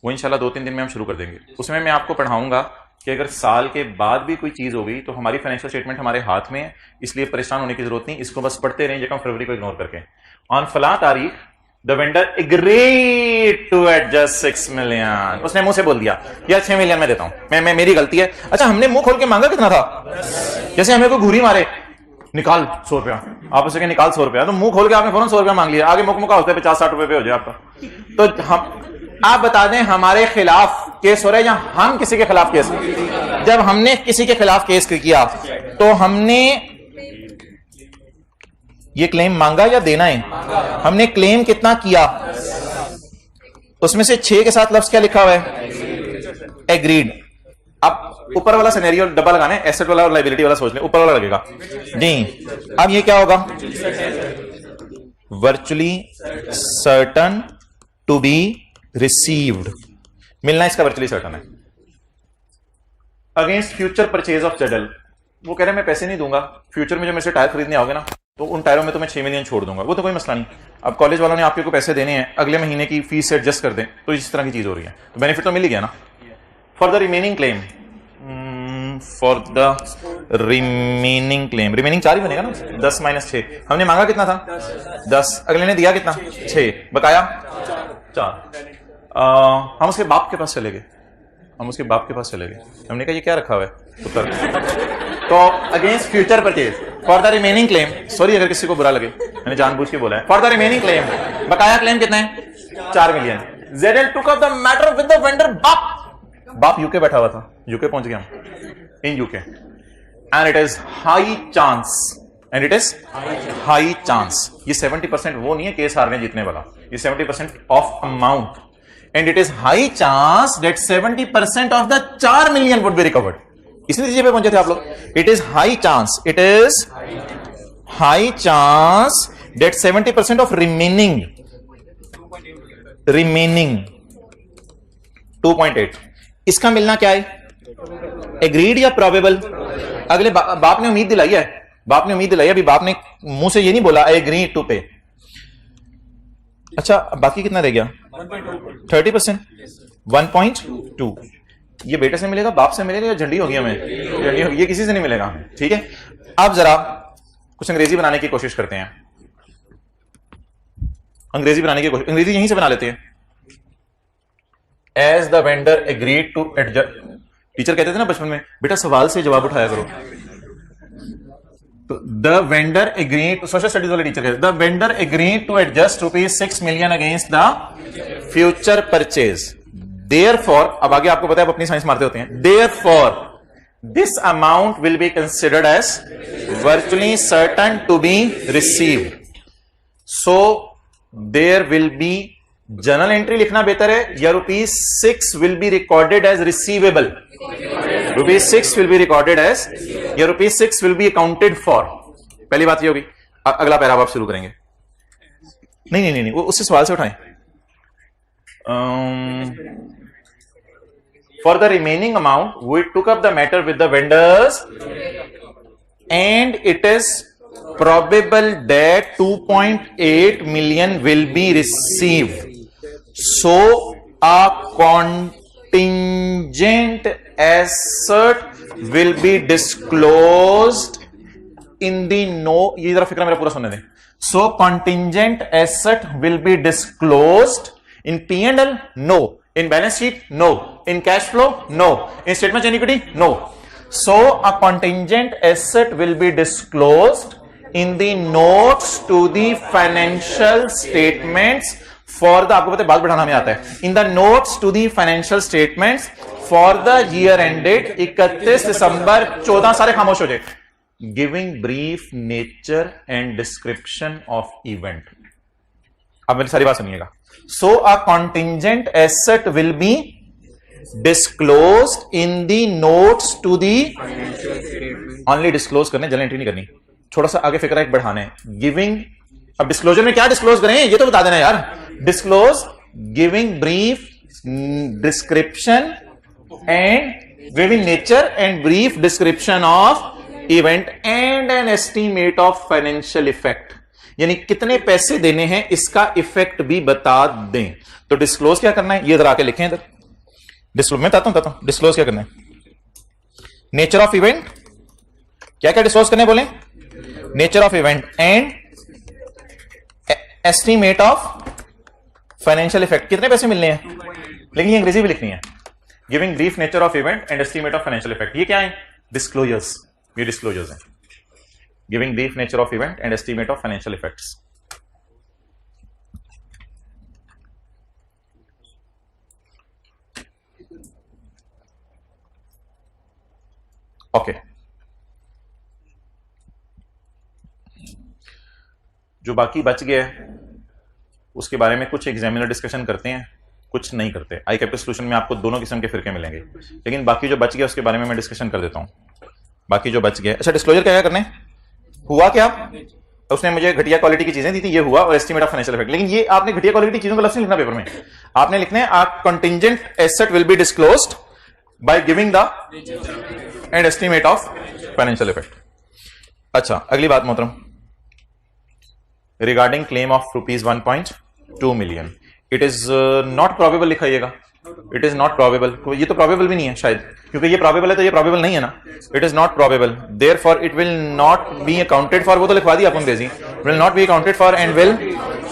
वो इंशाल्लाह 2-3 दिन में हम शुरू कर देंगे। उसमें मैं आपको पढ़ाऊंगा कि अगर साल के बाद भी कोई चीज हो गई तो हमारी फाइनेंशियल स्टेटमेंट हमारे हाथ में है, इसलिए परेशान होने की जरूरत नहीं, इसको बस पढ़ते रहें 1 फरवरी को इग्नोर करके। ऑन फला तारीख the vendor agreed to adjust 6 million. उसने मुंह से बोल दिया यार 6 मिलियन मैं देता हूं, मैं मेरी गलती है। अच्छा, हमने मुंह खोल के मांगा कितना था? जैसे हमें कोई घूरी मारे, निकाल 100 रुपया, आप उसे निकाल 100 रुपया, तो मुंह खोल के आपने फौरन 100 रुपया मांग लिया, आगे मुकमुका होता है 50-60 रुपए पे हो जाए आपका। तो हम आप बता दें हमारे खिलाफ केस हो रहा है या हम किसी के खिलाफ केस? जब हमने किसी के खिलाफ केस किया तो हमने ये क्लेम मांगा या देना है? हमने क्लेम कितना किया? उसमें से 6 के साथ लफ्ज क्या लिखा हुआ है? एग्रीड। अब ऊपर वाला सिनेरियो डबल लगाना है, एसेट वाला और लायबिलिटी वाला सोच ले, ऊपर वाला लगेगा जी। अब ये क्या होगा? Virtually certain to be received, मिलना इसका वर्चुअली सर्टन है। अगेंस्ट फ्यूचर परचेज ऑफ जेडल, वो कह रहे हैं मैं पैसे नहीं दूंगा, फ्यूचर में जो मेरे से टायर खरीदने आओगे ना तो उन टायरों में तो मैं 6 मिलियन छोड़ दूंगा, वो तो कोई मसला नहीं। अब कॉलेज वालों ने आपके को पैसे देने हैं, अगले महीने की फीस से एडजस्ट कर दें, तो इस तरह की चीज हो रही है, तो बेनिफिट तो मिल ही गया ना। For the remaining claim, for the remaining claim, remaining 4 ही बनेगा ना, 10 - 6। हमने मांगा कितना था? 10, अगले ने दिया कितना? 6, बकाया 4। हम उसके बाप के पास चले गए, हमने कहा ये क्या रखा हुआ है उत्तर। तो against future purchase for the remaining claim, sorry अगर किसी को बुरा लगे, मैंने जानबूझ के बोला है, फॉर द रिमेनिंग क्लेम, बकाया क्लेम कितना है? 4 million. ZL took up the matter with the vendor। बाप यूके बैठा हुआ था, यूके पहुंच गया in UK, and it is high chance, ये 70% वो नहीं है केस हारने जीतने वाला, ये 70% of amount, and it is high chance that 70% of the 4 million would be recovered. इस नतीजे पे पहुंचे थे आप लोग। It is high chance that 70% of remaining 2.8, इसका मिलना क्या है? एग्रीड या प्रोबेबल? अगले बाप ने उम्मीद दिलाई है, अभी बाप ने मुंह से ये नहीं बोला आई एग्री टू पे। अच्छा, बाकी कितना रह गया? 30%, 1.2। ये बेटे से मिलेगा, बाप से मिलेगा या झंडी होगी हमें? झंडी होगी, ये किसी से नहीं मिलेगा। ठीक है, अब जरा कुछ अंग्रेजी बनाने की कोशिश करते हैं। अंग्रेजी बनाने की कोशिश, अंग्रेजी यहीं से बना लेते हैं। As the vendor agreed to adjust, teacher कहते थे ना बचपन में, बेटा सवाल से जवाब उठाया करो। तो the vendor agreed, social studies वाले टीचर कहते, the vendor agreed to adjust ₹6 million against the future purchase. Therefore, अब आगे आपको पता है आप अपनी साइंस मारते होते हैं, therefore this amount will be considered as virtually certain to be received, so there will be, journal entry लिखना बेहतर है या ₹6 will be recorded as receivable? ₹6 will be recorded as, या ₹6 विल बी अकाउंटेड फॉर? पहली बात ये होगी। अगला पैराग्राफ आप शुरू करेंगे। नहीं, वो उससे सवाल से उठाएं। For the remaining amount we took up the matter with the vendors and it is probable that 2.8 million will be received, so a contingent asset will be disclosed in the ये जरा फिक्र मेरा पूरा सुनने दें। So contingent asset will be disclosed in P&L? No. In balance sheet? No. In cash flow? No. In statement of equity? No. So a contingent asset will be disclosed in the notes to the financial statements for the, आपको पता है बात बढ़ाना में आता है, in the notes to the financial statements for the year ended 31 December 14, सारे खामोश हो जाए, giving brief nature and description of event। अब मेरी सारी बात सुनिएगा। So a contingent asset will be disclosed in the notes to the financial statement, only disclose करने, जर्नल एंट्री नहीं करनी। थोड़ा सा आगे फिक्र एक बढ़ाने, गिविंग, अब डिस्क्लोजर में क्या डिस्क्लोज करें ये तो बता देना यार। Disclose giving brief description and giving nature and brief description of event and an estimate of financial effect, यानी कितने पैसे देने हैं इसका इफेक्ट भी बता दें। तो डिस्क्लोज क्या करना है ये इधर आके लिखें, इधर डिस्क्लोज में बताता हूं डिस्क्लोज क्या करना है। नेचर ऑफ इवेंट, क्या क्या डिस्क्लोज करने बोले? Nature of event and estimate of financial effect, कितने पैसे मिलने हैं, लेकिन ये अंग्रेजी भी लिखनी है। Giving brief nature of event and estimate of financial effect, ये क्या है? डिस्क्लोजर्स, ये डिस्क्लोजर्स हैं। Giving brief nature of event and estimate of financial effects. Okay, जो बाकी बच गया है उसके बारे में कुछ एग्जामिनर डिस्कशन करते हैं, कुछ नहीं करते। आई कैपिटल सॉल्यूशन में आपको दोनों किस्म के फिरके मिलेंगे, लेकिन बाकी जो बच गया उसके बारे में मैं डिस्कशन कर देता हूं। बाकी जो बच गया, अच्छा डिस्क्लोजर क्या करने, हुआ क्या, उसने मुझे घटिया क्वालिटी की चीजें दी थी, ये हुआ, और एस्टीमेट ऑफ फाइनेंशियल इफेक्ट। लेकिन ये आपने घटिया क्वालिटी की चीजों का लफ्ज नहीं लिखना पेपर में, आपने लिखना है a contingent asset will be disclosed by giving the and estimate of financial effect. अच्छा, अगली बात मोहतरम, regarding claim of ₹1.2 million, it is not probable लिखाइएगा। इट इज नॉट प्रोबेबल, ये तो प्रोबेबल भी नहीं है शायद, क्योंकि ये प्रोबेबल है तो ये प्रोबेबल नहीं है ना। It is not probable, therefore it will not be accounted for, वो तो लिखवा दिया आप अंग्रेजी, will not be accounted for and will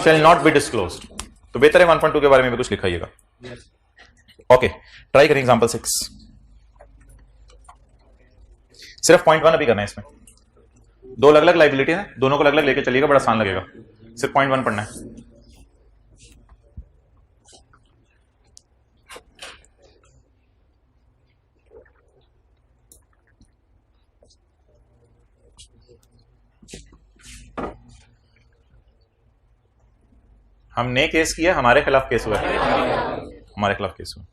shall not be disclosed. तो बेहतर है 1.2 के बारे में भी कुछ लिखाइएगा। ओके, ट्राई करें एग्जांपल 6। सिर्फ पॉइंट 1 अभी करना है, इसमें दो अलग अलग लाइबिलिटी है, दोनों को अलग अलग लेके चलिएगा, बड़ा आसान लगेगा। सिर्फ पॉइंट 1 पढ़ना है। हमने केस किया, हमारे खिलाफ केस हुआ, हमारे खिलाफ केस हुआ।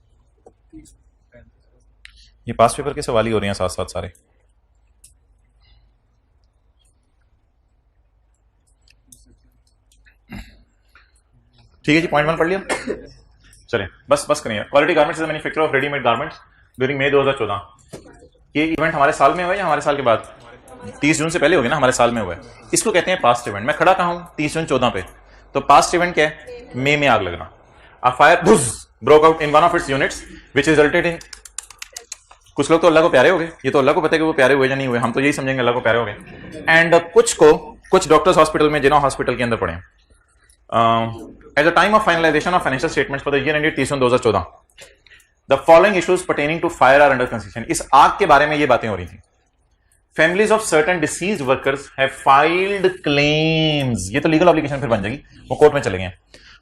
ये पास पेपर के सवाल ही हो रहे हैं साथ साथ सारे। ठीक है जी, पॉइंट 1 पढ़ लिया। चलें बस करें। Quality garments is the manufacture of readymade garments during May 2014। ये इवेंट हमारे साल में हुआ या हमारे साल के बाद? 30 जून से पहले हो गया ना, हमारे साल में हुआ है। इसको कहते हैं पास्ट इवेंट। मैं खड़ा कहाँ हूं? 30 जून 14 पे। तो पास्ट इवेंट क्या है? मई में आग लगना। A fire broke out in one of it's units which resulted in, कुछ लोग तो अल्लाह को प्यारे हो गए, ये तो अल्लाह को पता है कि वो प्यारे हुए या नहीं हुए, हम तो यही समझेंगे अल्लाह को प्यारे हो गए। एंड कुछ डॉक्टर्स हॉस्पिटल में, जिना हॉस्पिटल के अंदर पड़े, at the time of finalization of financial statements for the year ended 30/6/2014 the following issues pertaining to fire are under consideration. इस आग के बारे में ये बातें हो रही थी। Families of certain deceased workers have filed claims, ये तो लीगल ऑब्लिगेशन फिर बन जाएगी, वो कोर्ट में चले गए।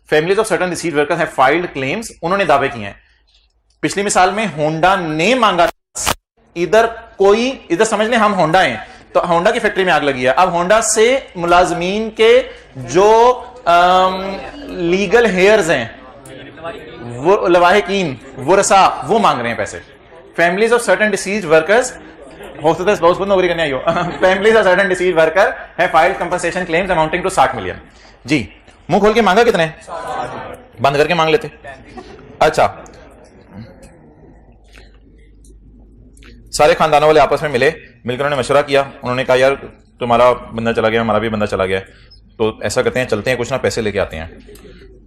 Families of certain deceased workers have filed claims, उन्होंने दावे किए हैं। पिछली मिसाल में होंडा ने मांगा, इधर समझ लें हम होंडा हैं, तो होंडा की फैक्ट्री में आग लगी है। अब होंडा से मुलाजमीन के जो लीगल हेयर्स हैं, वो लवाहिकीन वरसा, वो मांग रहे हैं पैसे। Families of certain deceased workers, हो सकता है बहुत नौकरी करने आई हो, families of certain deceased worker have filed compensation claims amounting to 60 million. जी, मुंह खोल के मांगा कितने? बंद करके मांग लेते। अच्छा, सारे खानदानों वाले आपस में मिलकर उन्होंने मशवरा किया। उन्होंने कहा यार तुम्हारा बंदा चला गया, हमारा भी बंदा चला गया, तो ऐसा करते हैं, चलते हैं कुछ ना पैसे लेके आते हैं।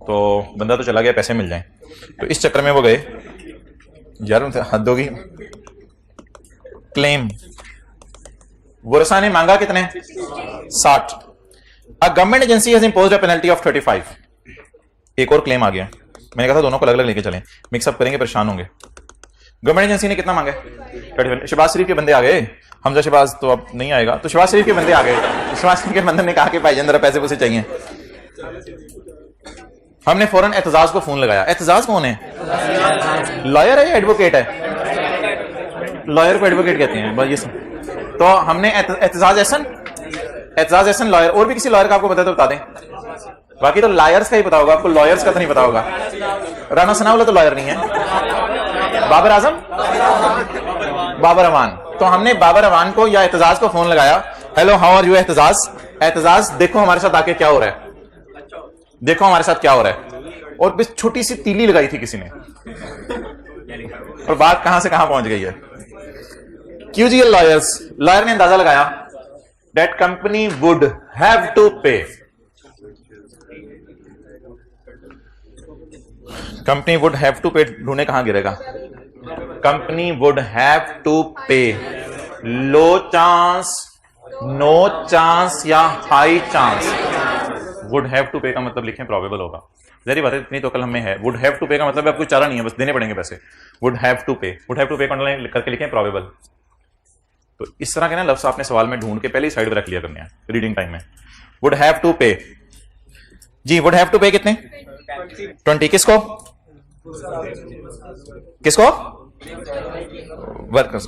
तो बंदा तो चला गया, पैसे मिल जाएं। तो इस चक्कर में वो गए, यार हद होगी, क्लेम वरसा ने मांगा कितने? 60। A government agency has imposed a penalty of 35। एक और क्लेम आ गया। मैंने कहा था दोनों को अलग अलग लेके चलें, मिक्सअप करेंगे परेशान होंगे। गवर्नमेंट एजेंसी ने कितना मांगा? 35। शहबाज शरीफ के बंदे आ गए, हमजा शहबाज तो अब नहीं आएगा, तो शहबाज शरीफ के बंदे आ गए। शहबाज शरीफ के बंदे ने कहा कि भाईजान जरा पैसे पूसे चाहिए। हमने फौरन एतजाज को फोन लगाया। एतजाज कौन है? लॉयर है या एडवोकेट है? लॉयर को एडवोकेट कहते हैं बस ये सब। तो हमने एतजाज एहसन लॉयर, और भी किसी लॉयर का आपको पता तो बता दें, बाकी तो लॉयर्स का ही पता होगा आपको, लॉयर्स का तो नहीं पता होगा। राना सनाउल्लाह तो लॉयर नहीं है। बाबर आजम, बाबर अमान। तो हमने बाबर अमान को या एतजाज को फोन लगाया। Hello, how are you Aitzaz? Aitzaz देखो हमारे साथ आके क्या हो रहा है, देखो हमारे साथ क्या हो रहा है। और बस छोटी सी तीली लगाई थी किसी ने, और बात कहां से कहां पहुंच गई है। QGL लॉयर्स, लॉयर ने अंदाजा लगाया that company would have to pay, company would have to pay, ढूंढे कहां गिरेगा? Company would have to pay, low chance, no chance या high chance. Would have to pay का मतलब लिखें प्रोबेबल होगा। जहरी बात है, इतनी तो कल हमें है। वुड हैव टू पे का मतलब अब कोई चारा नहीं है, बस देने पड़ेंगे पैसे। वुड हैव टू पे, वुड हैव टू पे करके लिखें प्रोबेबल। तो इस तरह के ना लफ्ज आपने सवाल में ढूंढ के पहले ही साइड पे रख लिया करने हैं रीडिंग टाइम में। वुड हैव टू पे, जी वुड हैव टू पे कितने? 20। किसको? किसको? वर्कर्स।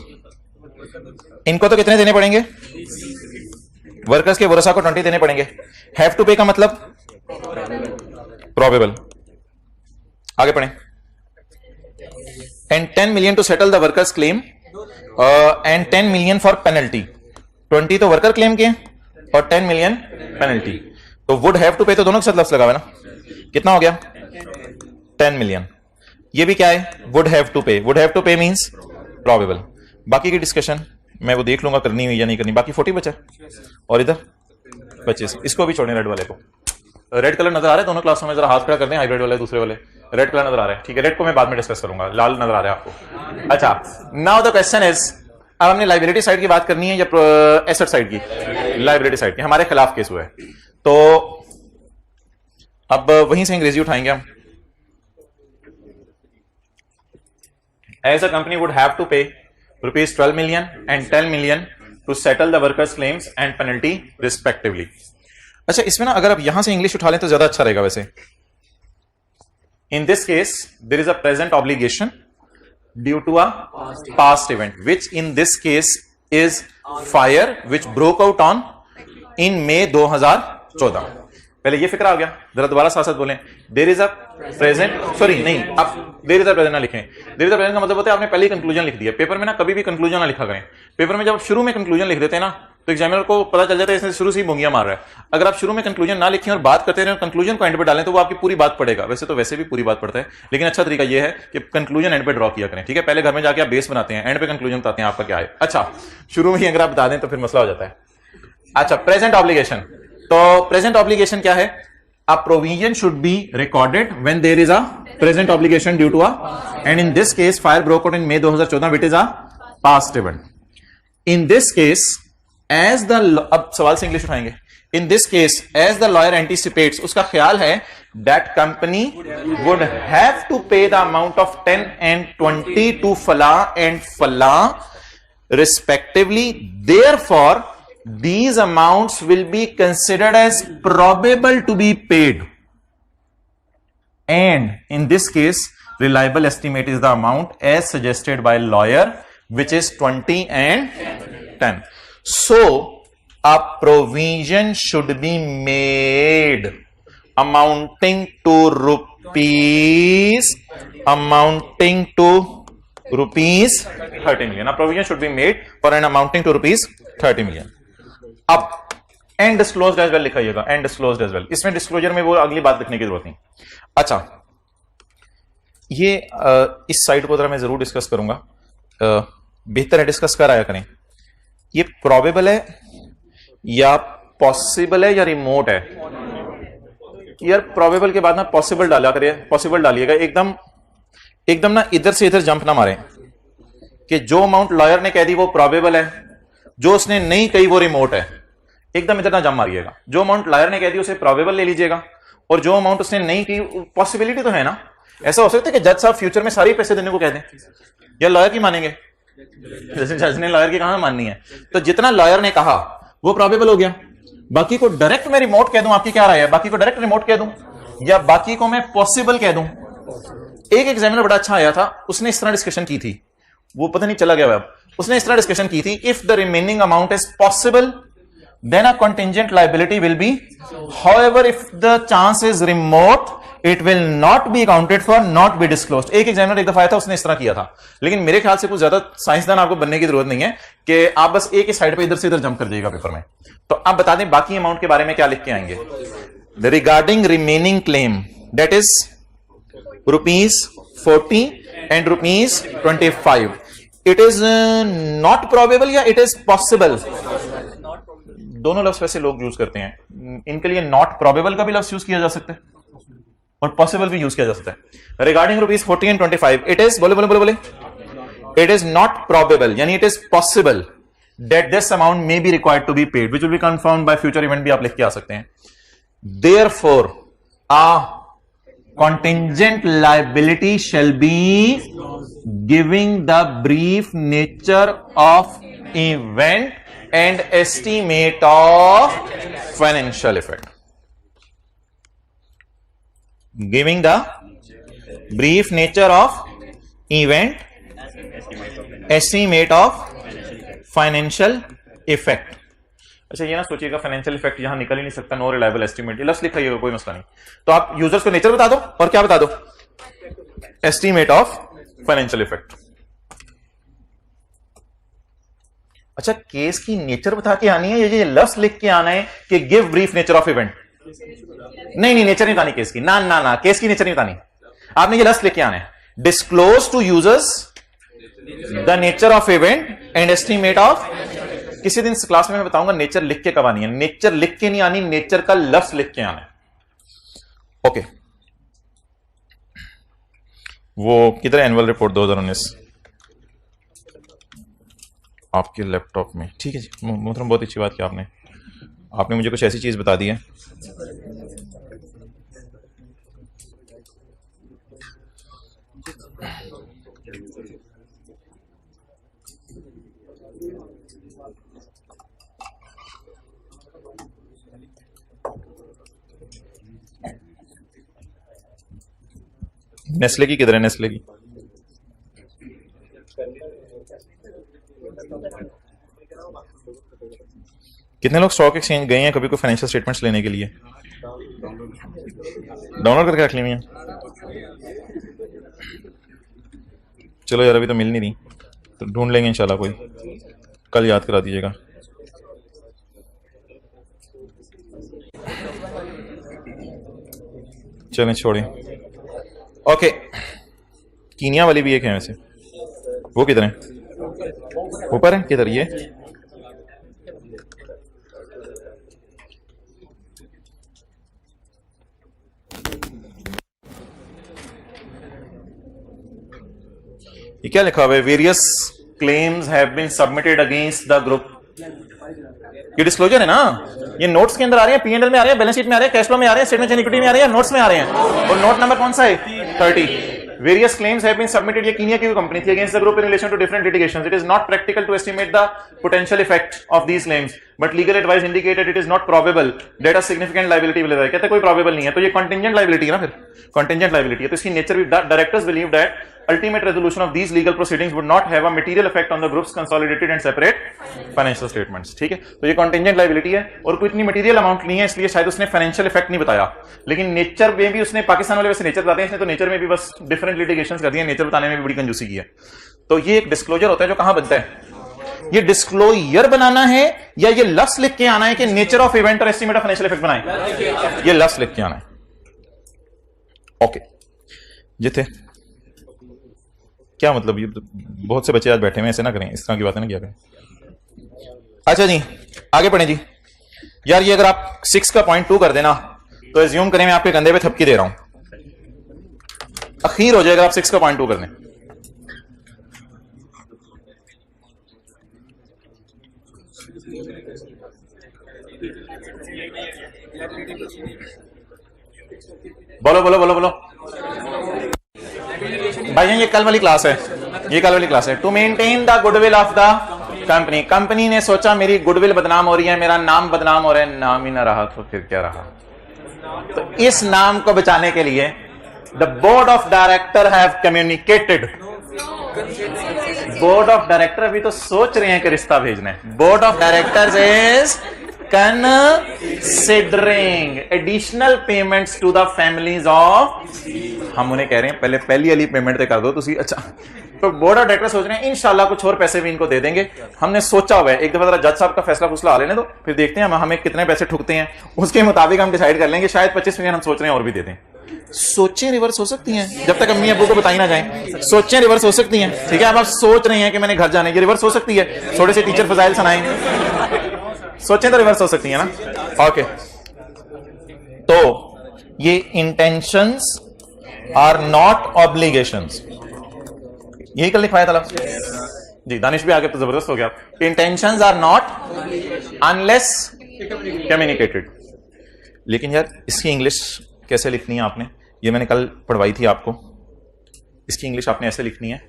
इनको तो कितने देने पड़ेंगे? वर्कर्स के वरसा को 20 देने पड़ेंगे। हैव टू पे का मतलब प्रोबेबल। आगे पढ़ें। And 10 million to settle the workers claim and 10 million for penalty. 20 तो वर्कर क्लेम के और 10 मिलियन पेनल्टी। तो वुड हैव टू पे तो दोनों के साथ लफ्ज लगा हुआ है ना, कितना हो गया? 10 मिलियन। ये भी क्या है? वुड हैव टू पे। वुड हैव टू पे मींस प्रोबेबल। बाकी की डिस्कशन मैं वो देख लूंगा करनी हुई या नहीं करनी। बाकी 40 बचा, और इधर 25। इसको भी छोड़ें। रेड वाले को, रेड कलर नजर आ रहा है दोनों क्लासों में? जरा हाथ खड़ा कर दें, हाइब्रिड वाले दूसरे वाले। रेड कलर नजर आ रहा है, ठीक है। रेड को मैं बाद में डिस्कस करूंगा, लाल नजर आ रहा है आपको। अच्छा, नाउ द क्वेश्चन इज, अब हमने लाइबिलिटी साइड की बात करनी है या एसेट साइड की? लाइबिलिटी साइड की। हमारे खिलाफ केस हुआ है, तो अब वहीं से अंग्रेजी उठाएंगे हम। As a company would have to pay ₹12 million and 10 million to settle the workers' claims and penalty respectively. अच्छा, इसमें ना अगर आप यहां से इंग्लिश उठा लें तो ज्यादा अच्छा रहेगा वैसे। In this case, there is a present obligation due to a past event, which in this case is fire which broke out on in May 2014. पहले ये फिक्र आ गया, जरा दोबारा साथ साथ बोलें। There is a present, sorry नहीं, अब देयर इज अ प्रेजेंट ना लिखें। देयर इज अ प्रेजेंट का मतलब होता है आपने पहले ही कंक्लूजन लिख दिया। पेपर में ना कभी भी कंक्लूजन ना लिखा करें। पेपर में जब शुरू में कंक्लूजन लिख देते हैं ना, तो एग्जामिनर को पता चल जाता है इसने शुरू से ही बोंगियां मार रहा है। अगर आप शुरू में कंक्लूजन ना लिखें और बात करते रहे, कंक्लूजन को एंड पे डालें, तो वो आपकी पूरी बात पड़ेगा। वैसे तो वैसे भी पूरी बात पड़ता है, लेकिन अच्छा तरीका ये है कि कंक्लूजन एंड पे ड्रॉ किया करें, ठीक है। पहले घर में जाके आप बेस बनाते हैं, एंड पे कंक्लूजन बताते हैं आपका क्या है। अच्छा, शुरू में ही अगर आप बता दें तो फिर मसला हो जाता है। अच्छा, प्रेजेंट ऑब्लिगेशन। तो प्रेजेंट ऑब्लिगेशन क्या है? A provision should be recorded when there is a present obligation due to a, and in this case fire broke out in May 2014, which is a past event. In this case as the, अब सवाल से इंग्लिश उठाएंगे, in this case as the lawyer anticipates, उसका ख्याल है that company would have to pay the amount of 10 and 20 to फला एंड फला respectively, therefore these amounts will be considered as probable to be paid, and in this case reliable estimate is the amount as suggested by lawyer, which is 20 and 10. So a provision should be made amounting to rupees 30 million. A provision should be made for an amounting to rupees 30 million. अब एंड डिस्क्लोज्ड एज वेल लिखाइएगा, एंड डिस्क्लोज्ड एज वेल, इसमें डिस्क्लोजर में वो अगली बात लिखने की जरूरत नहीं। अच्छा, ये इस साइड को जरा मैं जरूर डिस्कस करूंगा, बेहतर है डिस्कस कर आया करें। ये प्रोबेबल है या पॉसिबल है या रिमोट है? यार प्रोबेबल के बाद ना पॉसिबल डाला करिए, पॉसिबल डालिएगा, एकदम ना इधर से इधर जंप ना मारे कि जो अमाउंट लॉयर ने कह दी वो प्रोबेबल है, जो उसने नहीं कही वो रिमोट है। एकदम इधर ना जंप मारिएगा, जो अमाउंट लॉयर ने कह दी उसे प्रोबेबल ले लीजिएगा, और जो अमाउंट उसने नहीं की, पॉसिबिलिटी तो है ना। ऐसा हो सकता है कि जज साहब फ्यूचर में सारे पैसे देने को कह दें, या लॉयर की मानेंगे? जैसे जज ने लॉयर की कहां माननी है, तो जितना लॉयर ने कहा वो प्रोबेबल हो गया। बाकी को डायरेक्ट मैं रिमोट कह दूं, आपकी क्या राय है? बाकी को डायरेक्ट रिमोट कह दूं या बाकी को मैं पॉसिबल कह दूं? एक एग्जामिनर बड़ा अच्छा आया था, उसने इस तरह डिस्कशन की थी, वो पता नहीं चला गया अब, उसने इस तरह डिस्कशन की थी, if the remaining amount is possible then a contingent liability will be, however if the chance is remote it will not be accounted for, not be disclosed. एक एग्जामिनर एक दफा आया था, उसने इस तरह किया था, लेकिन मेरे ख्याल से कुछ ज्यादा साइंसदान आपको बनने की जरूरत नहीं है कि आप बस एक ही साइड पे इधर से इधर जंप कर जाइएगा पेपर में। तो आप बता दें बाकी अमाउंट के बारे में क्या लिख के आएंगे। Regarding remaining claim that is ₹40 and ₹25, it is not probable या इट इज पॉसिबल? दोनों लफ्ज वैसे लोग यूज करते हैं, इनके लिए नॉट प्रोबेबल का भी लफ्ज यूज किया जा सकता है और पॉसिबल भी यूज किया जा सकता है। रिगार्डिंग ₹40 and ₹25, इट इज बोले इट इज नॉट प्रोबेबल, यानी it is possible that this amount may be required to be paid, which will be confirmed by future event, भी आप लिख के आ सकते हैं। Therefore, a contingent liability shall be giving the brief nature of event and estimate of financial effect. Giving the brief nature of event, estimate of financial effect. अच्छा, ये ना सोचिएगा फाइनेंशियल इफेक्ट यहां निकल ही नहीं सकता, नो रिलायबल एस्टिमेट, ये लफ्ज लिखाइएगा, कोई मसला नहीं। तो आप यूजर्स को नेचर बता दो और क्या बता दो, एस्टिमेट ऑफ फाइनेंशियल इफेक्ट। अच्छा, केस की नेचर बता के आनी है, ये लफ्ज लिख के आना है कि give brief nature of event? नहीं, नेचर नहीं बतानी केस की, ना केस की नेचर नहीं बतानी, आपने ये लफ्ज लिख के आना है, disclose to users the nature of event and estimate of. किसी दिन क्लास में मैं बताऊंगा नेचर लिख के कब आनी है, नेचर लिख के नहीं आनी, नेचर का लफ्ज लिख के आना है। ओके, वो किधर है एनुअल रिपोर्ट 2019? आपके लैपटॉप में, ठीक है जी मोहतरम, बहुत अच्छी बात की आपने मुझे कुछ ऐसी चीज बता दी है। नेस्ले की किधर है? नेस्ले की कितने लोग स्टॉक एक्सचेंज गए हैं कभी कोई फाइनेंशियल स्टेटमेंट्स लेने के लिए? डाउनलोड करके रख ली हैं? चलो यार, अभी तो मिल नहीं रही, तो ढूंढ लेंगे इंशाल्लाह, कोई कल याद करा दीजिएगा। चलें छोड़ें। ओके, कीनिया वाली भी एक है वैसे, वो किधर है? ऊपर है किधर? ये क्या लिखा हुआ है? Various claims have been submitted against the group. ये डिस्क्लोजर है ना, ये नोट्स के अंदर आ रहे हैं, P&L में आ रहे हैं, बैलेंस शीट में आ रहे हैं, कैश फ्लो में आ रहे हैं, स्टेटमेंट ऑफ इक्विटी में आ रहे हैं, नोट्स में आ रहे हैं। और नोट नंबर कौन सा है? 30। Various claims have been submitted. ये कीनिया की कंपनी थी against the group in relation to different litigations. It is not practical to estimate the potential effect of these claims, but legal advice indicated it is not probable that a significant liability will arise. कहते कोई probable नहीं है, तो ये contingent liability है ना, फिर contingent liability है, तो इसकी nature भी directors believe that ultimate resolution of these legal proceedings would not have a material effect on the group's consolidated and separate financial statements. ठीक है, तो ये contingent liability है और कोई इतनी material amount नहीं है, इसलिए शायद उसने financial effect नहीं बताया, लेकिन नेचर में भी उसने, पाकिस्तान वाले वैसे नेचर बताते हैं, इसने तो नेचर में भी बस डिफरेंट लिटिगेशंस कर दिए, नेचर बताने में भी बड़ी कंजूसी की है। तो ये एक डिस्क्लोजर होता है जो कहां बनता है? ये डिस्क्लोजर बनाना है या ये लफ्ज लिख के आना है कि नेचर ऑफ इवेंट और एस्टिमेट ऑफ फाइनेंशियल इफेक्ट बनाए? ये लफ्ज लिख के आना है। ओके जिथे क्या मतलब, ये बहुत से बच्चे आज बैठे हुए, ऐसे ना करें, इस तरह की बातें ना किया करें। अच्छा जी आगे पढ़ें जी। यार ये अगर आप 6 का पॉइंट 2 कर देना तो एज्यूम करें मैं आपके कंधे पे थपकी दे रहा हूं, अखीर हो जाएगा आप 6 का पॉइंट 2 कर दें। बोलो बोलो बोलो बोलो भाई, ये कल वाली क्लास है, ये कल वाली क्लास है। To maintain the goodwill of the company, company ने सोचा मेरी गुडविल बदनाम हो रही है, मेरा नाम बदनाम हो रहा है, नाम ही ना रहा तो फिर क्या रहा, तो इस नाम को बचाने के लिए the board of director have communicated, board of director अभी तो सोच रहे हैं कि रिश्ता भेजना है, board of directors is considering additional payments to the families of, हम उन्हें कह रहे हैं पहले पहली वाली पेमेंट कर दो तुसी। अच्छा तो बोर्ड ऑफ डायरेक्टर सोच रहे हैं इंशाल्लाह कुछ और पैसे भी इनको दे देंगे, हमने सोचा हुआ है, एक दफा जरा जज साहब का फैसला फुसला आ लेने दो, फिर देखते हैं हमें कितने पैसे ठुकते हैं, उसके मुताबिक हम डिसाइड कर लेंगे, शायद 25 मिलियन हम सोच रहे हैं और भी दे दें। सोचें रिवर्स हो सकती हैं, जब तक अम्मी अब्बू को बताई ना जाए, सोचें रिवर्स हो सकती हैं। ठीक है, अब आप सोच रहे हैं कि मैंने घर जाने की, रिवर्स हो सकती है, थोड़े से टीचर फजाइल सुनाएंगे, सोचें तो रिवर्स हो सकती है ना। ओके तो ये इंटेंशंस आर नॉट ऑब्लिगेशंस, यही कल लिखवाया था जी, दानिश भी आगे तो जबरदस्त हो गया। Intentions are not unless communicated. लेकिन यार इसकी इंग्लिश कैसे लिखनी है आपने, ये मैंने कल पढ़वाई थी आपको, इसकी इंग्लिश आपने ऐसे लिखनी है,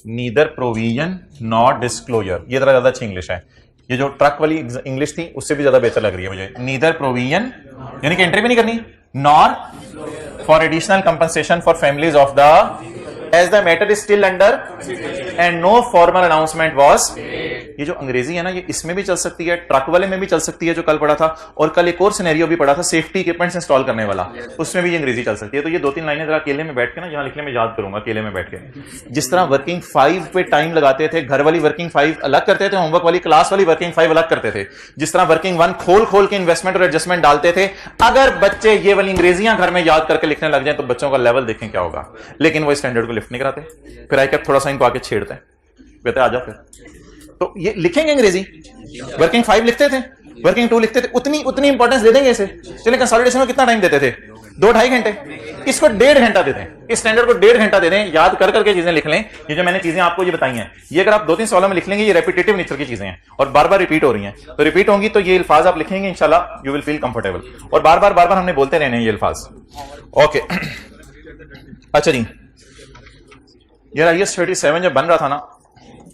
नीदर प्रोविजन नॉट डिस्क्लोजर। ये जरा ज्यादा अच्छी इंग्लिश है, ये जो ट्रक वाली इंग्लिश थी उससे भी ज्यादा बेहतर लग रही है मुझे। नीदर प्रोविजन यानी कि एंट्री भी नहीं करनी, nor for additional compensation for families of the as the matter is still under and no formal announcement was. ये जो अंग्रेजी है ना, ये इसमें भी चल सकती है, ट्रक वाले में भी चल सकती है जो कल पढ़ा था, और कल एक और सिनेरियो भी पढ़ा था सेफ्टी इक्विपमेंट्स इंस्टॉल करने वाला, उसमें भी ये अंग्रेजी चल सकती है। तो ये 2-3 लाइनें जरा अकेले में बैठ के ना जहां लिखने में याद करूंगा, अकेले में बैठ के। जिस तरह वर्किंग 5 पे टाइम लगाते थे, घर वाली वर्किंग 5 अलग करते थे, होमवर्क वाली क्लास वाली वर्किंग 5 अलग करते थे, जिस तरह वर्किंग 1 खोल खोल के इन्वेस्टमेंट और एडजस्टमेंट डालते थे, अगर बच्चे ये वाली अंग्रेजियां घर में याद करके लिखने लग जाए तो बच्चों का लेवल देखें क्या होगा। लेकिन वो स्टैंडर्ड को लिफ्ट नहीं कराते, फिर आई कैप थोड़ा सा इनको आके छेड़ते हैं, कहते आ जा फिर। तो ये लिखेंगे अंग्रेजी, वर्किंग 5 लिखते थे, वर्किंग 2 लिखते थे, उतनी इंपॉर्टेंस दे देंगे इसे। चलिए कंसोलिडेशन में कितना टाइम देते थे, 2-2.5 घंटे, इसको 1.5 घंटा देते हैं, इस स्टैंडर्ड को 1.5 घंटा दे दें, याद कर करके चीजें लिख लें। ये जो मैंने चीजें आपको ये बताई हैं, ये अगर आप 2-3 सवालों में लिख लेंगे, ये रेपिटेटिव नेचर की चीजें हैं और बार बार रिपीट हो रही हैं, तो रिपीट होंगी तो ये अल्फाज आप लिखेंगे इंशाल्लाह यू विल फील कंफर्टेबल, और बार बार हमने बोलते रहने हैं ये अल्फाज। ओके अच्छा जी, ये IAS 37 जब बन रहा था ना,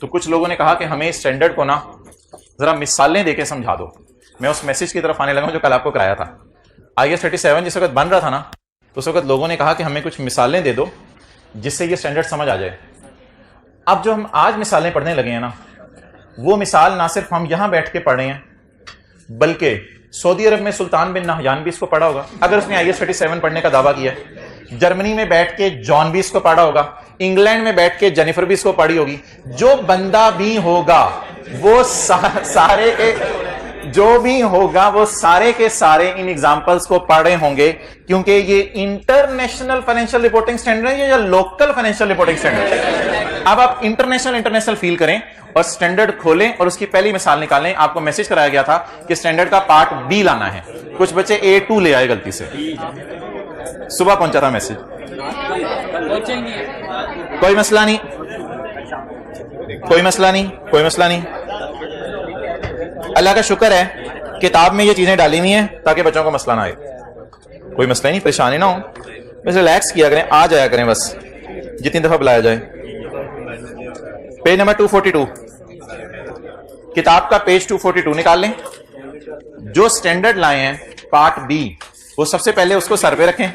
तो कुछ लोगों ने कहा कि हमें इस स्टैंडर्ड को ना जरा मिसालें देके समझा दो। मैं उस मैसेज की तरफ आने लगा जो कल आपको कराया था। IAS 37 जिस वक्त बन रहा था ना, तो उस वक्त लोगों ने कहा कि हमें कुछ मिसालें दे दो जिससे ये स्टैंडर्ड समझ आ जाए। अब जो हम आज मिसालें पढ़ने लगे हैं ना, वो मिसाल ना सिर्फ हम यहां बैठ के पढ़ रहे हैं, बल्कि सऊदी अरब में सुल्तान बिन नहयान भी इसको पढ़ा होगा, अगर उसने IAS 37 पढ़ने का दावा किया है। जर्मनी में बैठ के जॉन भी इसको पढ़ा होगा, इंग्लैंड में बैठ के जेनिफर भी इसको पढ़ी होगी। जो बंदा भी होगा वो सारे के जो भी होगा वो सारे के सारे इन एग्जांपल्स को पढ़े होंगे, क्योंकि ये इंटरनेशनल फाइनेंशियल रिपोर्टिंग स्टैंडर्ड है या लोकल फाइनेंशियल रिपोर्टिंग स्टैंडर्ड। अब आप इंटरनेशनल फील करें और स्टैंडर्ड खोलें और उसकी पहली मिसाल निकालें। आपको मैसेज कराया गया था कि स्टैंडर्ड का पार्ट बी लाना है, कुछ बच्चे A2 ले आए गलती से, सुबह पहुंचा था मैसेज, कोई मसला नहीं, कोई मसला नहीं, कोई मसला नहीं। अल्लाह का शुक्र है किताब में ये चीजें डाली हुई हैं ताकि बच्चों को मसला ना आए, कोई मसला नहीं, परेशानी ना हो, बस रिलैक्स किया करें, आ जाया करें बस जितनी दफा बुलाया जाए। पेज नंबर 242, किताब का पेज 242 निकाल लें। जो स्टैंडर्ड लाए हैं पार्ट बी, वो सबसे पहले उसको सर पे रखें,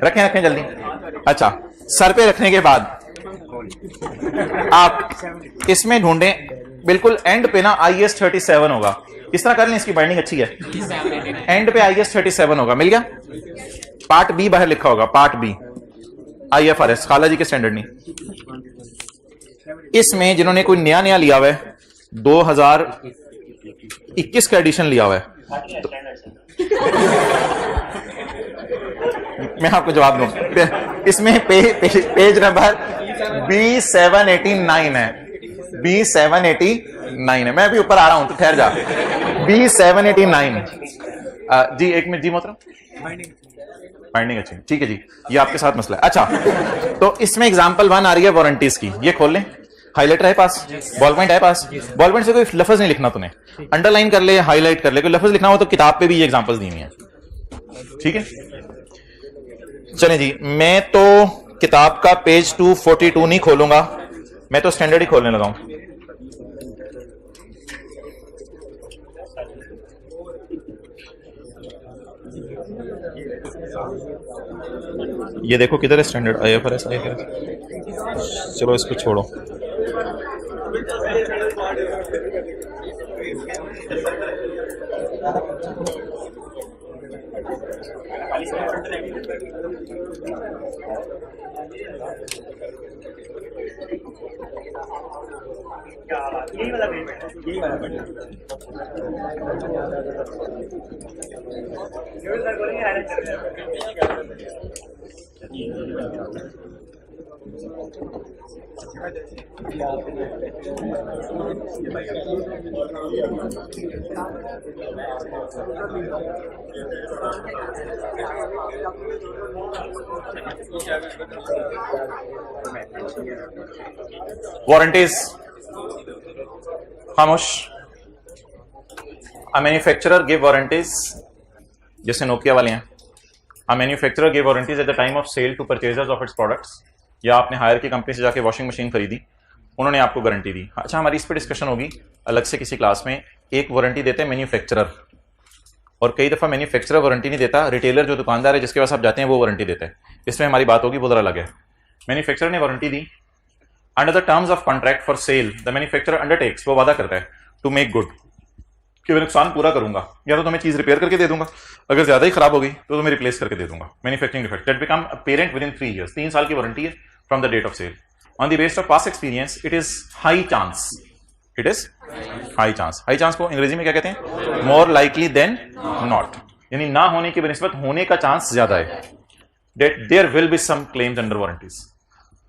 रखें रखें जल्दी। अच्छा, सर पे रखने के बाद आप इसमें ढूंढें, बिल्कुल एंड पे ना IS 37 होगा, इस तरह कर लें, इसकी बाइंडिंग अच्छी है, एंड पे IS 37 होगा, मिल गया। पार्ट बी बाहर लिखा होगा, पार्ट बी IFRS, खाला जी के स्टैंडर्ड नहीं। इसमें जिन्होंने कोई नया नया लिया हुआ है, 2021 का एडिशन लिया हुआ है, तो मैं आपको जवाब दूं, इसमें पेज नंबर B789 है, B789 है, मैं भी ऊपर आ रहा हूं तो ठहर जा। B789 जी, एक मिनट जी मोहतरम, बाइंडिंग अच्छी, ठीक है जी, ये आपके साथ मसला है। अच्छा, तो इसमें एग्जांपल 1 आ रही है वारंटीज की, ये खोल लें, हाईलाइटर है पास, बॉल पॉइंट है पास, बॉल पॉइंट से कोई लफ्ज नहीं लिखना तूने, अंडरलाइन कर ले, हाईलाइट कर ले, कोई लफ्ज लिखना हो तो किताब पे भी ये एग्जांपल्स दी हुई हैं, ठीक है। चलें जी, मैं तो किताब का पेज 242 नहीं खोलूंगा, मैं तो स्टैंडर्ड ही खोलने लगा हूं। ये देखो किधर है स्टैंडर्ड, IFRS, चलो इसको छोड़ो। वारंटीज खामोश। अ मैन्युफैक्चरर गिव वारंटीज, जैसे नोकिया वाले हैं, a manufacturer give warranties at the time of sale to purchasers of its products, या आपने हायर की कंपनी से जाके वॉशिंग मशीन खरीदी, उन्होंने आपको गारंटी दी। अच्छा, हमारी इस पर डिस्कशन होगी अलग से किसी क्लास में। एक वारंटी देते हैं मैन्युफैक्चरर, और कई दफा मैन्युफैक्चरर वारंटी नहीं देता, रिटेलर जो दुकानदार है जिसके पास आप जाते हैं वो वारंटी देता है। इसमें हमारी बात होगी, वो जरा अलग है। मैन्युफैक्चरर ने warranty the, under the terms of contract for sale the manufacturer undertakes, वो वादा करता है टू मेक गुड, कि मैं नुकसान पूरा करूंगा, या तो तुम्हें चीज रिपेयर करके दे दूंगा, अगर ज्यादा ही खराब हो गई तो तुम्हें रिप्लेस करके दे दूंगा। Manufacturing defect that become parent within 3 years, 3 साल की वारंटी है from the date of sale. On the based of past experience it is high chance, it is high chance. High chance को अंग्रेजी में क्या कहते हैं? मोर लाइकली देन नॉट, यानी ना होने की बनिस्बत होने का चांस ज्यादा है। That there will be some claims under warranties.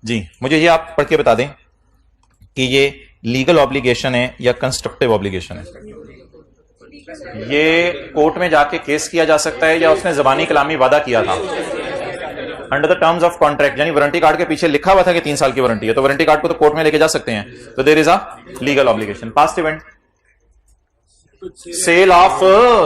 जी, मुझे ये आप पढ़ के बता दें कि ये लीगल ऑब्लिगेशन है या कंस्ट्रक्टिव ऑब्लिगेशन है। ये कोर्ट में जाके केस किया जा सकता है, या उसने जबानी कलामी वादा किया था under the terms of contract, यानी वारंटी कार्ड के पीछे लिखा हुआ था कि 3 साल की वारंटी है, तो वारंटी कार्ड को तो कोर्ट में लेके जा सकते हैं, तो there is a legal obligation. Past event, sale of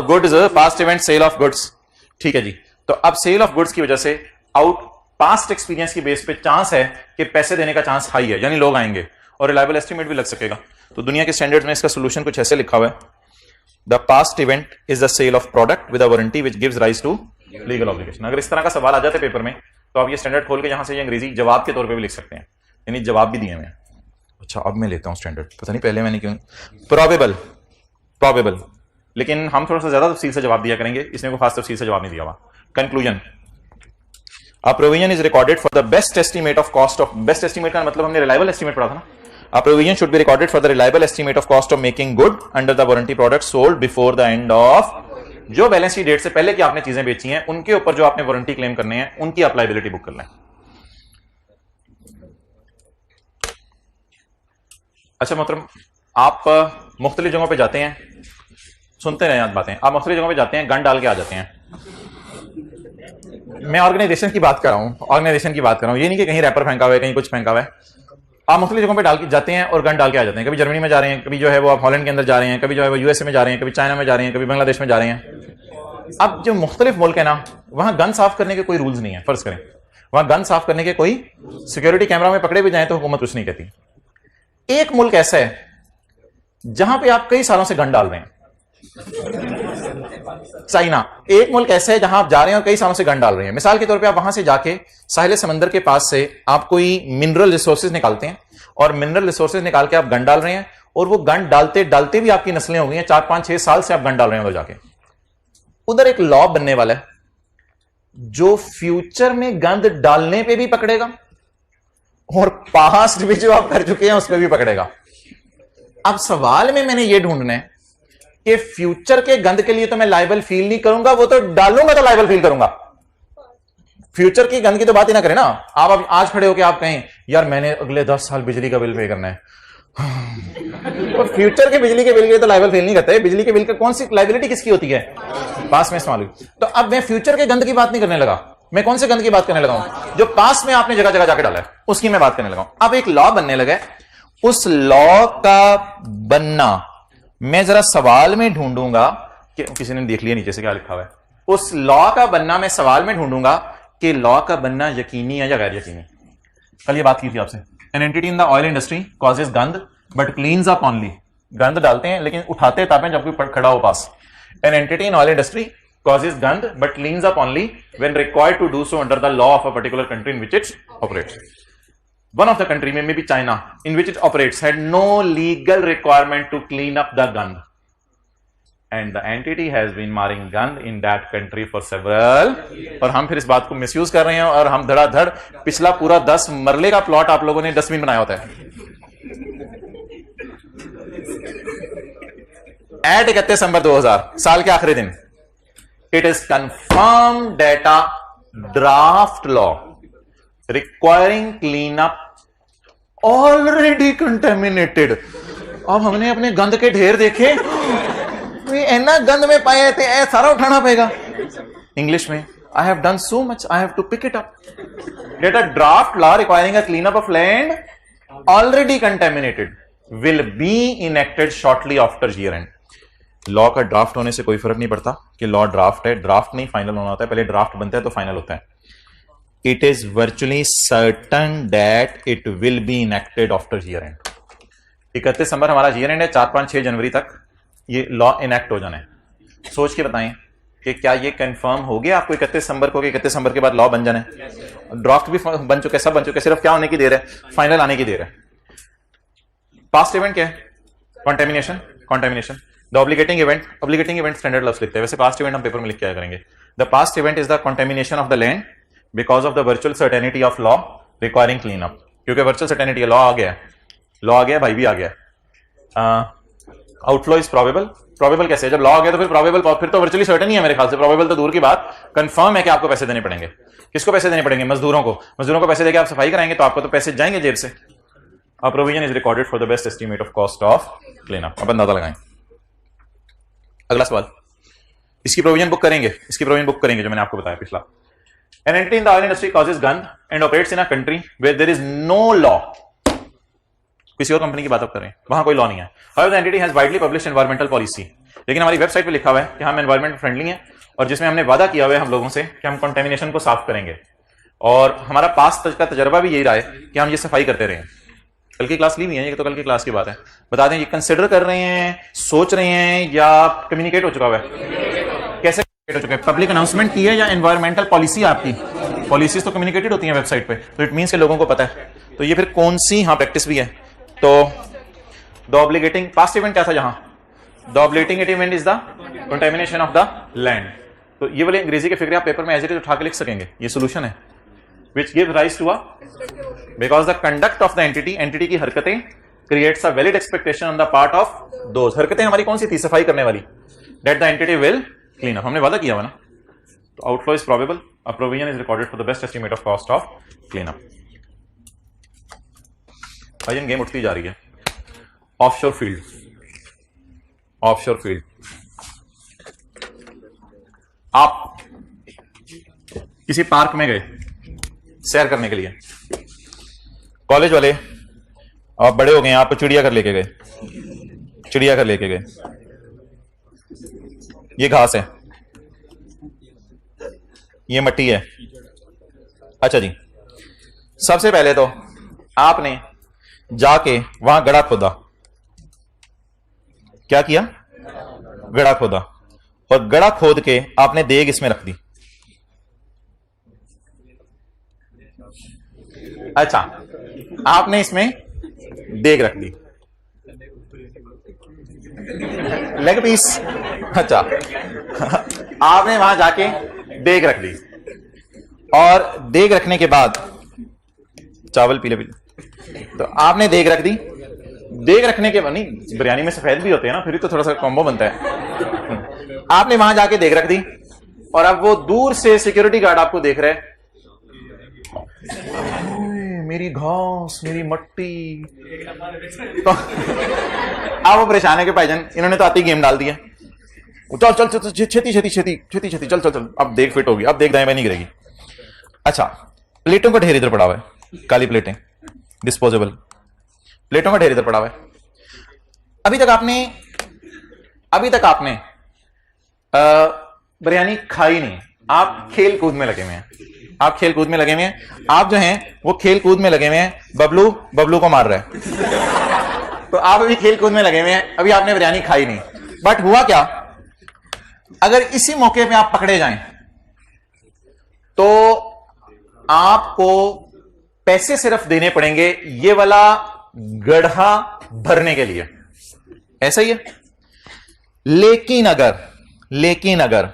goods, past event sale of goods, ठीक है जी। तो अब सेल ऑफ गुड्स की वजह से आउट पास्ट एक्सपीरियंस की बेस पे चांस है कि पैसे देने का चांस हाई है, यानी लोग आएंगे, और रिलायबल एस्टिमेट भी लग सकेगा। तो दुनिया के स्टैंडर्ड्स में इसका सोल्यूशन कुछ ऐसे लिखा हुआ है, the past event is the sale of product with a warranty which gives rise to legal obligation. अगर इस तरह का सवाल आ जाता है पेपर में, तो आप ये स्टैंडर्ड खोल के यहां से ये अंग्रेजी जवाब के तौर पे भी लिख सकते हैं, यानी जवाब भी दिए हुए हैं। अच्छा, अब मैं लेता हूं स्टैंडर्ड, पता नहीं पहले मैंने क्यों। प्रोबेबल, प्रोबेबल, लेकिन हम थोड़ा सा ज्यादा तफसील से जवाब दिया करेंगे, इसने कोई खास तफसील से जवाब नहीं दिया हुआ। Conclusion, a provision is recorded for the best estimate of cost of, best estimate का मतलब हमने रिलायबल एस्टीमेट पढ़ा था ना। A provision should be recorded for the reliable estimate of cost of making good under the warranty product sold before the end of, जो बैलेंस शीट डेट से पहले की आपने चीजें बेची हैं उनके ऊपर जो आपने वारंटी क्लेम करने हैं उनकी आप लायबिलिटी बुक कर लें। अच्छा मोहतरम, आप मुख्तलिफ जगहों पे जाते हैं, सुनते रहे बातें, आप मुख्तलिफ जगहों पे जाते हैं, गन डाल के आ जाते हैं। मैं ऑर्गेनाइजेशन की बात कर रहा हूं, ऑर्गेनाइजेशन की बात कर रहा हूं, ये नहीं कि कहीं रैपर फेंका हुआ है, कहीं कुछ फेंका हुआ है। आप मुख्तलिफ जगहों पे डाल के जाते हैं और गन डाल के आ जाते हैं। कभी जर्मनी में जा रहे हैं, कभी जो है वो आप हॉलैंड के अंदर जा रहे हैं, कभी जो है वो यूएसए में जा रहे हैं, कभी चाइना में जा रहे हैं, कभी बांग्लादेश में जा रहे हैं। अब जो मुख्तलिफ मुल्क है ना, वहां गन साफ करने के कोई रूल्स नहीं है। फर्ज करें वहां गन साफ करने के कोई सिक्योरिटी कैमरा में पकड़े भी जाए तो हुकूमत कुछ नहीं कहती। एक मुल्क ऐसा है जहां पे आप कई सालों से गन डाल रहे हैं, चाइना। एक मुल्क ऐसा है जहां आप जा रहे हैं और कई सालों से गन डाल रहे हैं। मिसाल के तौर पे आप वहां से जाके साहिल समंदर के पास से आप कोई मिनरल रिसोर्सेज निकालते हैं और मिनरल रिसोर्सेज निकाल के आप गन डाल रहे हैं, और वो गन डालते डालते भी आपकी नस्लें हो गई हैं, 4-5-6 साल से आप गन डाल रहे हैं उधर जाके। उधर एक लॉ बनने वाला है जो फ्यूचर में गंद डालने पे भी पकड़ेगा और पास्ट भी जो आप कर चुके हैं उस पर भी पकड़ेगा। अब सवाल में मैंने ये ढूंढना है कि फ्यूचर के गंद के लिए तो मैं लायबल फील नहीं करूंगा, वो तो डालूंगा तो लायबल फील करूंगा। फ्यूचर की गंद की तो बात ही ना करें ना। आप अब आज खड़े होकर आप कहें यार मैंने अगले 10 साल बिजली का बिल पे करना है, तो फ्यूचर के बिजली के बिल के तो लायबल फील नहीं करते। बिजली के बिल का कौन सी लायबिलिटी किसकी होती है? पास में इस्तेमाल। तो अब मैं फ्यूचर के गंद की बात नहीं करने लगा, मैं कौन से गंद की बात करने लगा हूं? जो पास में आपने जगह जगह जाके डाला है उसकी मैं बात करने लगा हूं। अब एक लॉ बनने लगा है, उस लॉ का बनना मैं जरा सवाल में ढूंढूंगा कि किसी ने देख लिया नीचे से क्या लिखा हुआ है। उस लॉ का बनना मैं सवाल में ढूंढूंगा कि लॉ का बनना यकीनी है या गैर यकीनी। कल ये बात की थी आपसे, N entity in the oil industry causes गंद बट क्लीन्स अप ओनली। गंद डालते हैं लेकिन उठाते तब हैं जब कोई खड़ा हो पास। An entity in oil industry causes gand but cleans up only when required to do so under the law of a particular country in which it operates. One of the country, maybe China, in which it operates, had no legal requirement to clean up the gand, and the entity has been marring gand in that country for several. और हम फिर इस बात को मिसयूज कर रहे हैं और हम धड़ाधड़ पिछला पूरा 10 मरले का प्लॉट आप लोगों ने डस्टबिन बनाया होता है। एट 31 दिसंबर 2000 साल के आखिरी दिन, it is confirmed that a draft law requiring cleanup already contaminated। अब हमने अपने गंद के ढेर देखे, इतना गंद में पाए थे, सारा उठाना पड़ेगा। इंग्लिश में I have done so much, I have to pick it up। That a draft law requiring a cleanup of land already contaminated will be enacted shortly after year end। Law का ड्राफ्ट होने से कोई फर्क नहीं पड़ता कि लॉ ड्राफ्ट है, ड्राफ्ट नहीं फाइनल होना होता है, पहले ड्राफ्ट बनता है तो फाइनल होता है। It is virtually certain that it will B enacted after year and. 31 दिसंबर हमारा ईयर एंड है, 4-5-6 जनवरी तक ये लॉ इनेक्ट हो जाना है। सोच के बताएं कि क्या ये कंफर्म हो गया आपको 31 दिसंबर को कि 31 दिसंबर के बाद लॉ बन जाना है? ड्राफ्ट भी बन चुके, सब बन चुके, सिर्फ क्या होने की देर है? फाइनल आने की देर है। पास्ट इवेंट क्या है? Contamination. Contamination the obligating event standard लफ्ज लिखते हैं, वैसे पास्ट इवेंट हम पेपर में लिख के आया करेंगे। The past event is the contamination of the land because of the virtual certainty of law requiring clean up. क्योंकि वर्चुअल सर्टेनिटी लॉ आ गया, लॉ आ गया, भाई भी आ गया। Outflow is probable. प्रोबेबल कैसे है? जब लॉ आ गया तो फिर प्रोबेबल, फिर तो वर्चुअली सर्टेन ही है मेरे ख्याल से। प्रोबेबल तो दूर की बात, कंफर्म है कि आपको पैसे देने पड़ेंगे। किसको पैसे देने पड़ेंगे? मजदूरों को। मजदूरों को पैसे देके आप सफाई कराएंगे तो आपको तो पैसे जाएंगे जेब से। A provision is recorded for the best estimate of cost of cleanup। अब अंदाजा लगाएं। अगला सवाल, इसकी प्रोविजन बुक करेंगे, इसकी प्रोविजन बुक करेंगे जो मैंने आपको बताया पिछला। An entity in the oil industry causes gand and operates in a country where there is no law। किसी और कंपनी की बात आप कर रहे हैं, वहां कोई लॉ नहीं है। However, the entity has widely published environmental policy। लेकिन हमारी वेबसाइट पे लिखा हुआ है कि हम एनवायरमेंट फ्रेंडली हैं और जिसमें हमने वादा किया हुआ है हम लोगों से कि हम कंटेमिनेशन को साफ करेंगे, और हमारा पास का तजर्बा भी यही रहा है कि हम ये सफाई करते रहे। कल की क्लास ली हुई है, ये तो कल की क्लास की बात है। बता दें ये कंसिडर कर रहे हैं, सोच रहे हैं, या कम्युनिकेट हो चुका हुआ है? कैसे कम्युनिकेट हो चुका है? पब्लिक अनाउंसमेंट की है या एनवायरमेंटल पॉलिसी? आपकी पॉलिसीज तो कम्युनिकेटेड होती हैं वेबसाइट पे, तो इट मींस के लोगों को पता है। तो ये फिर कौन सी हाँ प्रैक्टिस भी है। तो द ऑब्लिगेटिंग पास्ट इवेंट क्या था जहां? The obligating event is the contamination of the land. तो ये वाले अंग्रेजी के फिक्रे आप पेपर में एज इट इज उठा के लिख सकेंगे। ये सोल्यूशन है which gives rise to a, because the conduct of the entity की हरकतें creates a valid expectation on the part of those। हरकतें हमारी कौन सी थी? सफाई करने वाली। that the entity will clean up, हमने वादा किया हुआ ना। तो outflow is probable, a provision is recorded for the best estimate of cost of clean up। भाई गेम उठती जा रही है। Offshore field, offshore field. आप किसी पार्क में गए सैर करने के लिए, कॉलेज वाले आप बड़े हो गए, आपको चिड़ियाघर लेके गए, चिड़ियाघर लेके गए, ये घास है, ये मिट्टी है। अच्छा जी, सबसे पहले तो आपने जाके वहां गड़ा खोदा। क्या किया? गड़ा खोदा, और गड़ा खोद के आपने देग इसमें रख दी। अच्छा, आपने इसमें देग रख दी, लेग पीस। अच्छा, आपने वहां जाके देग रख दी, और देग रखने के बाद चावल पीले पीले, तो आपने देग रख दी। देग रखने के बाद, नहीं बिरयानी में सफेद भी होते हैं ना, फिर तो थोड़ा सा कॉम्बो बनता है। आपने वहां जाके देग रख दी, और अब वो दूर से सिक्योरिटी गार्ड आपको देख रहे हैं, मेरी घास, मेरी मट्टी। तो आप वो परेशान है कि भाईजान इन्होंने तो आती गेम डाल दिया, चल चल चल, छेती छेती छेती छेती छेती, चल चल चल, अब देख फिट होगी, अब देख दाएं नहीं गिरेगी। अच्छा, प्लेटों का ढेर इधर पड़ा हुआ है, काली प्लेटें, डिस्पोजेबल प्लेटों का ढेर इधर पड़ा हुआ है। अभी तक आपने बिरयानी खाई नहीं, आप खेल कूद में लगे हुए हैं, आप खेल कूद में लगे हुए हैं, आप जो हैं वो खेल कूद में लगे हुए हैं, बबलू को मार रहा है। तो आप अभी खेल कूद में लगे हुए हैं, अभी आपने बिरयानी खाई नहीं। बट हुआ क्या, अगर इसी मौके पे आप पकड़े जाएं तो आपको पैसे सिर्फ देने पड़ेंगे ये वाला गड्ढा भरने के लिए, ऐसा ही है। लेकिन अगर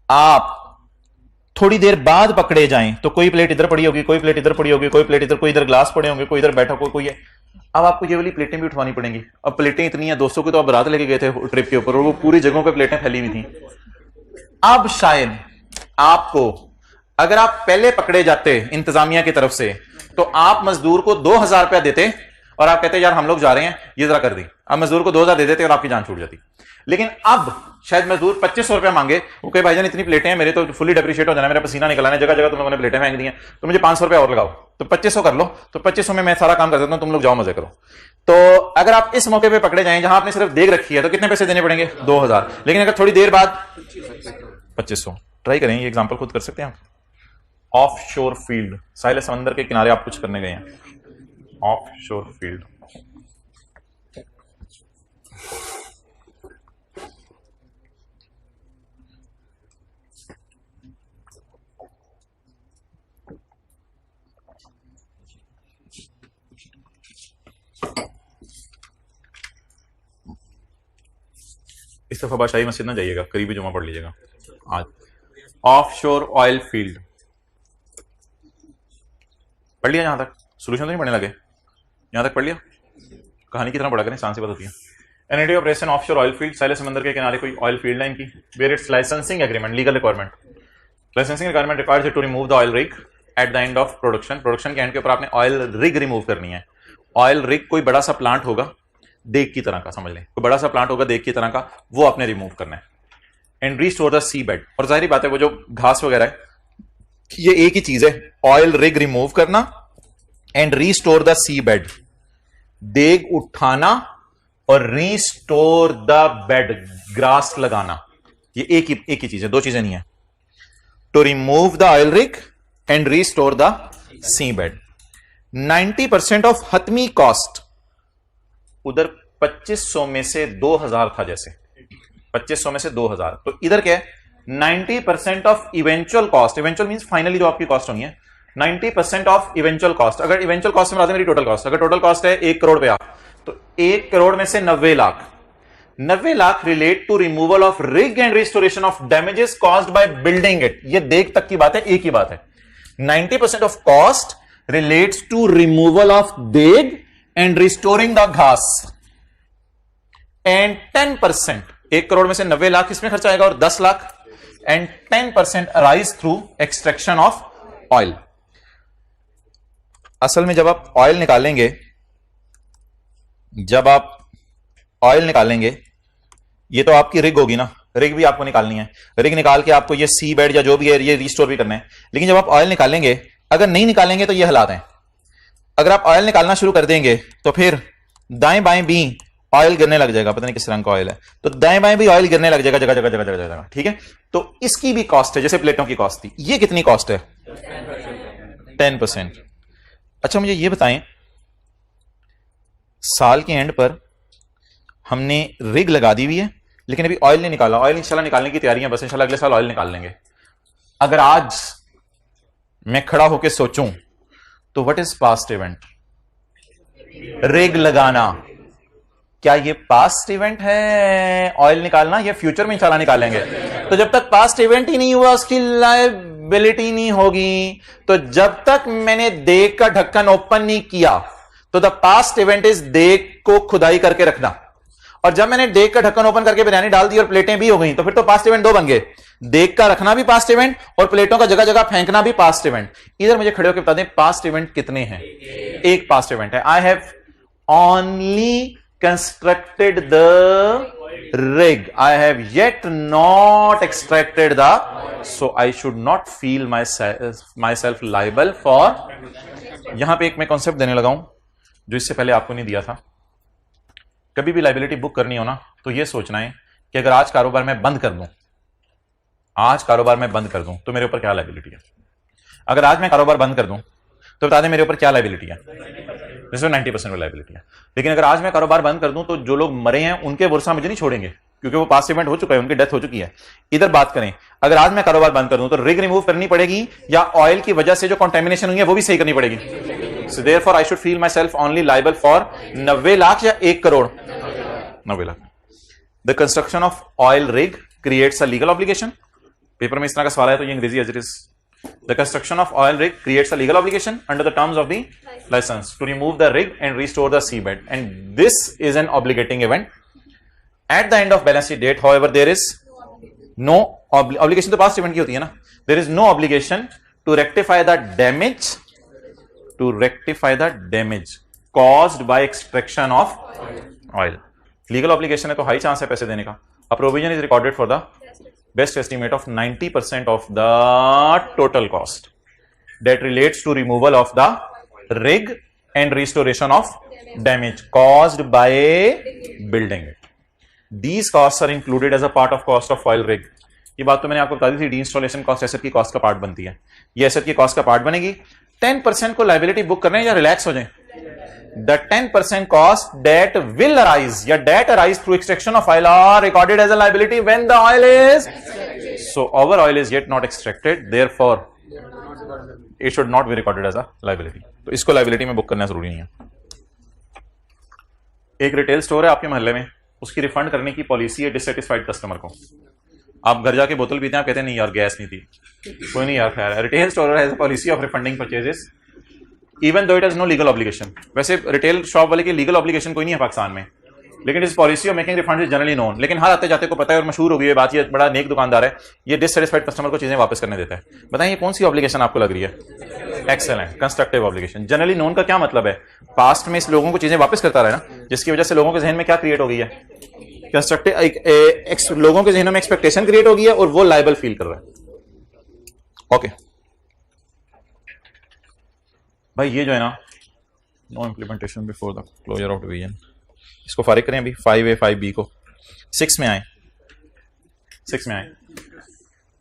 आप थोड़ी देर बाद पकड़े जाएं तो कोई प्लेट इधर पड़ी होगी, कोई प्लेट इधर पड़ी होगी, कोई प्लेट इधर, कोई इधर ग्लास पड़े होंगे, कोई इधर बैठा, कोई है। अब आपको ये वाली प्लेटें भी उठवानी पड़ेंगी। अब प्लेटें इतनी हैं, दोस्तों को तो आप बारात लेके गए थे ट्रिप के ऊपर, और वो पूरी जगहों पे प्लेटें फैली हुई थी। अब शायद आपको, अगर आप पहले पकड़े जाते इंतजामिया की तरफ से, तो आप मजदूर को 2000 रुपया देते, और आप कहते यार हम लोग जा रहे हैं, ये जरा कर दी। अब मजदूर को 2000 दे देते और आपकी जान छूट जाती। लेकिन अब शायद मजदूर 2500 रुपया मांगे, वो कहे भाईजान इतनी प्लेटें हैं, मेरे तो फुली डेप्रिशिएट हो जाना, मेरा पसीना निकलाना है, जगह जगह तुम लोगों ने प्लेटें फेंक दी हैं, तो मुझे 500 रुपया और लगाओ, तो 2500 कर लो, तो 2500 में मैं सारा काम कर देता हूं, तुम लोग जाओ मजे करो। तो अगर आप इस मौके पे पकड़े जाएं जहां आपने सिर्फ देग रखी है, तो कितने पैसे देने पड़ेंगे? 2000। लेकिन अगर थोड़ी देर बाद 2500। ट्राई करें, ये एग्जाम्पल खुद कर सकते हैं आप। ऑफ शोर फील्ड, साहिल समंदर के किनारे आप कुछ करने गए हैं, ऑफ शोर फील्ड। इस दफा बादशाही मस्जिद ना जाइएगा, करीबी जुमा पढ़ लीजिएगा आज। ऑफ शोर ऑयल फील्ड पढ़ लिया? यहां तक सोल्यूशन तो नहीं पढ़ने लगे? यहां तक पढ़ लिया? कहानी की तरह पढ़ा करें, शान से बात होती है। And operation offshore oil field, साहिल समंदर के किनारे कोई ऑयल फील्ड है इनकी। Where its licensing agreement, legal requirement, licensing requirement requires you to remove the oil rig at the end of production. Production के एंड के ऊपर आपने ऑयल रिग रिमूव करनी है। ऑयल रिग कोई बड़ा सा प्लांट होगा, देग की तरह का, समझ लें, कोई बड़ा सा प्लांट होगा देग की तरह का, वो आपने रिमूव करना है। And restore the C bed, और जाहिर बात है वो जो घास वगैरह है ये एक ही चीज है, ऑयल रिग रिमूव करना and restore the C bed, देग उठाना और रीस्टोर द बेड, ग्रास लगाना, ये एक ही चीज है, दो चीजें नहीं है। To remove the oil rig and restore the C bed. 90% of हतमी कॉस्ट, उधर 2500 में से 2000 था, जैसे 2500 में से 2000, तो इधर क्या है 90% of eventual cost. Eventual means finally जो आपकी कॉस्ट होनी है, 90% ऑफ इवेंचुअल कॉस्ट। अगर इवेंचुअल कॉस्ट में मेरी टोटल कॉस्ट, अगर टोटल कॉस्ट है 1 करोड़ रुपया, तो 1 करोड़ में से 90 lakh, 90 lakh relate to removal of rig and restoration of damages caused by building it. ये देख तक की बात है, एक ही बात है। 90% of cost relates to removal of देग एंड रिस्टोरिंग द घास, एंड 10%, 1 करोड़ में से 90 लाख इसमें खर्चा आएगा, और 10 lakh, and 10% arise through extraction of oil. असल में जब आप ऑयल निकालेंगे, ये तो आपकी रिग होगी ना, रिग भी आपको निकालनी है, रिग निकाल के आपको ये सी बेड या जो भी है ये रिस्टोर भी करना है। लेकिन जब आप ऑयल निकालेंगे, अगर नहीं निकालेंगे तो ये हालात हैं, अगर आप ऑयल निकालना शुरू कर देंगे तो फिर दाएं बाएं भी ऑयल गिरने लग जाएगा, पता नहीं किस रंग का ऑयल है, तो दाएं बाएं भी ऑयल गिरने लग जाएगा जगह जगह जगह जगह जगह, ठीक है। तो इसकी भी कॉस्ट है, जैसे प्लेटों की कॉस्ट थी। ये कितनी कॉस्ट है? 10%। अच्छा मुझे ये बताएं, साल के एंड पर हमने रिग लगा दी हुई है लेकिन अभी ऑयल नहीं निकाला, ऑयल इंशाल्लाह निकालने की तैयारी है, बस इंशाल्लाह अगले साल ऑयल निकाल लेंगे। अगर आज मैं खड़ा होकर सोचूं तो what is past event? Rig लगाना, क्या ये पास्ट इवेंट है ऑयल निकालना? ये फ्यूचर में इंशाल्लाह निकालेंगे। तो जब तक पास्ट इवेंट ही नहीं हुआ उसकी लायबिलिटी नहीं होगी। तो जब तक मैंने देग का ढक्कन ओपन नहीं किया तो द पास्ट इवेंट इज देग को खुदाई करके रखना, और जब मैंने देग का ढक्कन ओपन करके बिरयानी डाल दी और प्लेटें भी हो गई तो फिर तो पास्ट इवेंट दो बन गए, देग का रखना भी पास्ट इवेंट और प्लेटों का जगह जगह फेंकना भी पास्ट इवेंट। इधर मुझे खड़े होकर बता दें पास्ट इवेंट कितने हैं? एक पास्ट इवेंट है। I have only constructed the rig, I have yet not extracted the, so I should not feel myself liable for। यहां पे एक मैं कॉन्सेप्ट देने लगा हूं जो इससे पहले आपको नहीं दिया था। कभी भी लाइबिलिटी बुक करनी हो ना तो ये सोचना है कि अगर आज कारोबार मैं बंद कर दूं, आज कारोबार मैं बंद कर दूं तो मेरे ऊपर क्या लाइबिलिटी है। अगर आज मैं कारोबार बंद कर दूं तो बता दें मेरे ऊपर क्या लाइबिलिटी है, जैसे 90% लाइबिलिटी है। लेकिन अगर आज मैं कारोबार बंद कर दूं तो जो लोग मरे हैं उनके वर्षा मुझे नहीं छोड़ेंगे क्योंकि वो पास्ट इवेंट हो चुका है, उनकी डेथ हो चुकी है। इधर बात करें, अगर आज मैं कारोबार बंद कर दूं तो रिग रिमूव करनी पड़ेगी या ऑयल की वजह से जो कंटेमिनेशन हुई है वो भी सही करनी पड़ेगी। So therefore I should feel myself only liable for 90 lakh या 1 crore? 90 lakh. The construction of oil rig creates a legal obligation। Paper में इस तरह का सवाल है तो ये अंग्रेजी as it is. The construction of oil rig creates a legal obligation under the terms of the license to remove the rig and restore the seabed, and this is an obligating event. At the end of balance sheet date, however, there is no obligation तो past event की होती है ना, there is no obligation to rectify the damage caused by extraction of oil। Legal obligation है तो हाई चांस है पैसे देने का। A provision is recorded for the best estimate of 90% of the total cost that relates to removal of the rig and restoration of damage caused by building it। These costs are included as a part of cost of oil rig। ये बात तो मैंने आपको बता दी थी, डीइंस्टॉलेशन कॉस्ट एसेट की कॉस्ट का पार्ट बनती है, ये एसेट की कॉस्ट का पार्ट बनेगी। 10% को लाइबिलिटी बुक करने या रिलैक्स हो जाए। The 10% cost that will arise या that arise through extraction of oil are recorded as a liability when the oil is, so our oil is yet not extracted, therefore it should not be recorded as a liability। तो इसको लाइबिलिटी में बुक करना जरूरी नहीं है। एक रिटेल स्टोर है आपके मोहल्ले में, उसकी रिफंड करने की पॉलिसी है डिससेटिस्फाइड कस्टमर को। आप घर जाके बोतल पीते हैं, आप कहते हैं नहीं यार गैस नहीं थी, कोई नहीं यार खैर। Retail store has a policy of refunding purchases even though it has no legal obligation. वैसे रिटेल शॉप वाले की लीगल ऑब्लिगेशन कोई नहीं है पाकिस्तान में, लेकिन इस policy of making refund is generally known. लेकिन हर आते जाते को पता है और मशहूर हो गई है बात, ये बड़ा नेक दुकानदार है, ये डिससेटिस्फाइड कस्टमर को चीजें वापस करने देता है। बताइए कौन सी ऑब्लिगेशन आपको लग रही है? Excellent, constructive obligation. Generally known का क्या मतलब है? पास्ट में इस लोगों को चीजें वापस करता रहे ना, जिसकी वजह से लोगों के जहन में क्या क्रिएट हो गई है? कंस्ट्रक्टिव, लोगों के जहनों में एक्सपेक्टेशन क्रिएट हो गई है और वो लायबल फील कर रहा है। ओके भाई, ये जो है ना no implementation before the closure of division, इसको फारिग करें अभी 5A 5B को। 6 में आए, 6 में आए।